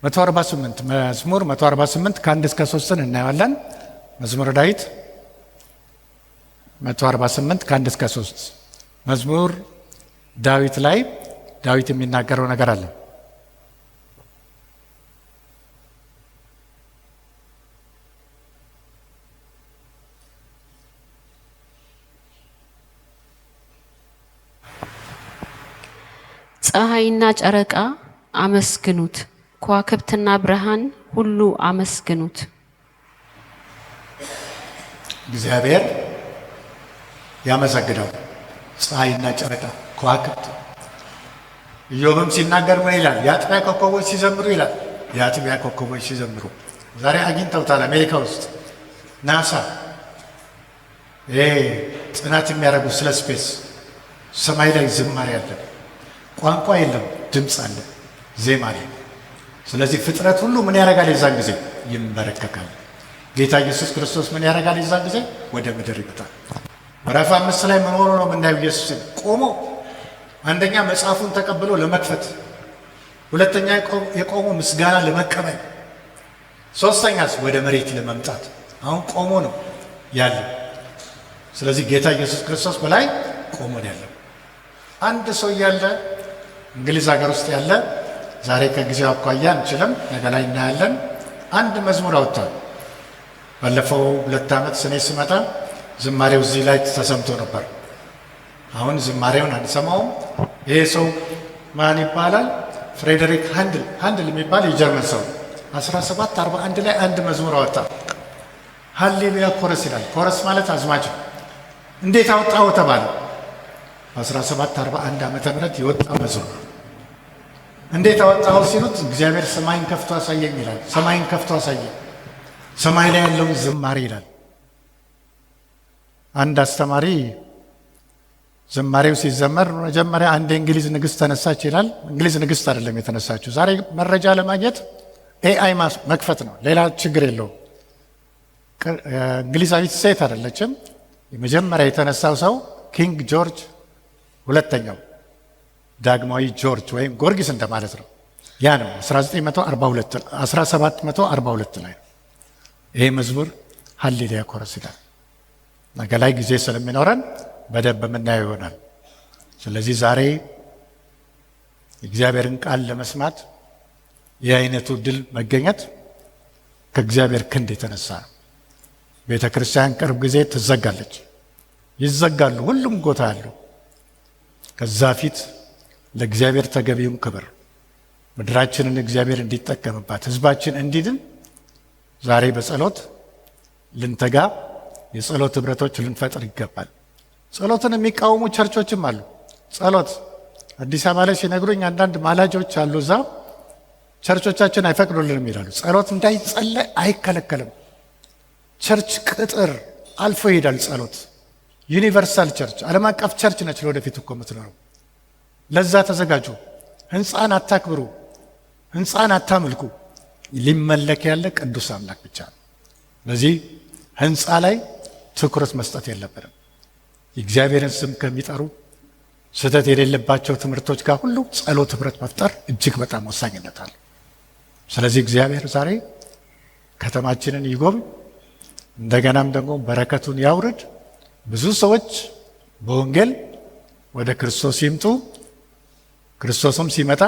148 መዝሙር 148 ከ1 እስከ 3 እናየዋለን። መዝሙረ ዳዊት 148 ከ1 እስከ 3 መዝሙር ዳዊት ላይ ዳዊት የሚናገረው ነገር አለ። ፀሐይና ጨረቃ አመስግኑት፣ ከዋክብትና ብርሃን ሁሉ አመስግኑት። እግዚአብሔር ያመሰግነው ፀሐይና ጨረቃ፣ ከዋክብት። ኢዮብም ሲናገር ምን ይላል? የአጥቢያ ኮከቦች ሲዘምሩ ይላል። የአጥቢያ ኮከቦች ሲዘምሩ ዛሬ አግኝተውታል። አሜሪካ ውስጥ ናሳ ይሄ ጥናት የሚያደርጉ ስለ ስፔስ ሰማይ ላይ ዝማሬ አለ። ቋንቋ የለም፣ ድምፅ አለ፣ ዜማ አለ። ስለዚህ ፍጥረት ሁሉ ምን ያደርጋል? የዛን ጊዜ ይንበረከካል። ጌታ ኢየሱስ ክርስቶስ ምን ያደርጋል? የዛን ጊዜ ወደ ምድር ይመጣል። ምዕራፍ 5 ላይ ምን ሆኖ ነው የምናየው? ኢየሱስን ቆሞ፣ አንደኛ መጽሐፉን ተቀብሎ ለመክፈት፣ ሁለተኛ የቆሞ ምስጋና ለመቀበል፣ ሶስተኛስ ወደ መሬት ለመምጣት። አሁን ቆሞ ነው ያለው። ስለዚህ ጌታ ኢየሱስ ክርስቶስ በላይ ቆሞ ነው ያለው። አንድ ሰው እያለ እንግሊዝ ሀገር ውስጥ ያለ፣ ዛሬ ከጊዜው አኳያ አንችልም፣ ነገ ላይ እናያለን። አንድ መዝሙር አወጥቷል። ባለፈው 2 ዓመት ስኔ ስመጣ ዝማሬው እዚህ ላይ ተሰምቶ ነበር። አሁን ዝማሬውን አንሰማውም። ይሄ ሰው ማን ይባላል? ፍሬድሪክ ሃንድል የሚባል የጀርመን ሰው 1741 ላይ አንድ መዝሙር አወጣ። ሃሌሉያ ኮረስ ይላል። ኮረስ ማለት አዝማች። እንዴት አወጣው ተባለ። በ1741 ዓመተ ምህረት የወጣ መዝሙር። እንዴት አወጣው ሲሉት እግዚአብሔር ሰማይን ከፍቶ አሳየኝ ይላል። ሰማይን ከፍቶ አሳየኝ፣ ሰማይ ላይ ያለውን ዝማሬ ይላል። አንድ አስተማሪ ዝማሬው ሲዘመር መጀመሪያ አንድ የእንግሊዝ ንግሥት ተነሳች ይላል። እንግሊዝ ንግሥት አይደለም የተነሳችው። ዛሬ መረጃ ለማግኘት ኤአይ መክፈት ነው፣ ሌላ ችግር የለውም። እንግሊዛዊት ሴት አይደለችም። የመጀመሪያ የተነሳው ሰው ኪንግ ጆርጅ ሁለተኛው፣ ዳግማዊ ጆርጅ ወይም ጎርጊስ እንደማለት ነው። ያ ነው 1742 ላይ ይሄ መዝሙር ሃሌሉያ ኮረስ ይላል። ነገ ላይ ጊዜ ስለሚኖረን በደንብ የምናየው ይሆናል። ስለዚህ ዛሬ የእግዚአብሔርን ቃል ለመስማት የአይነቱ ድል መገኘት ከእግዚአብሔር ክንድ የተነሳ ነው። ቤተ ክርስቲያን ቅርብ ጊዜ ትዘጋለች፣ ይዘጋሉ፣ ሁሉም ቦታ አሉ። ከዛ ፊት ለእግዚአብሔር ተገቢውን ክብር ምድራችንን እግዚአብሔር እንዲጠቀምባት ሕዝባችን እንዲድን ዛሬ በጸሎት ልንተጋ የጸሎት ህብረቶች ልንፈጥር ይገባል። ጸሎትን የሚቃወሙ ቸርቾችም አሉ። ጸሎት አዲስ አበባ ላይ ሲነግሩኝ አንዳንድ ማላጆች አሉ። እዛ ቸርቾቻችን አይፈቅዱልንም ይላሉ። ጸሎት እንዳይጸለይ አይከለከልም። ቸርች ቅጥር አልፎ ይሄዳል። ጸሎት ዩኒቨርሳል ቸርች፣ ዓለም አቀፍ ቸርች ነች ለወደፊት እኮ የምትኖረው። ለዛ ተዘጋጁ። ህንፃን አታክብሩ፣ ህንፃን አታምልኩ። ሊመለክ ያለ ቅዱስ አምላክ ብቻ ነው። ስለዚህ ህንፃ ላይ ትኩረት መስጠት የለብንም። የእግዚአብሔርን ስም ከሚጠሩ ስህተት የሌለባቸው ትምህርቶች ጋር ሁሉ ጸሎት ህብረት መፍጠር እጅግ በጣም ወሳኝነት አለ። ስለዚህ እግዚአብሔር ዛሬ ከተማችንን ይጎብኝ፣ እንደገናም ደግሞ በረከቱን ያውርድ። ብዙ ሰዎች በወንጌል ወደ ክርስቶስ ይምጡ። ክርስቶስም ሲመጣ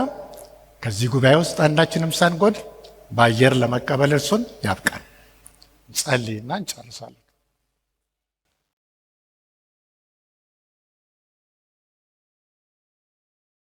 ከዚህ ጉባኤ ውስጥ አንዳችንም ሳንጎድ በአየር ለመቀበል እርሱን ያብቃል። ጸልይና እንጨርሳለን።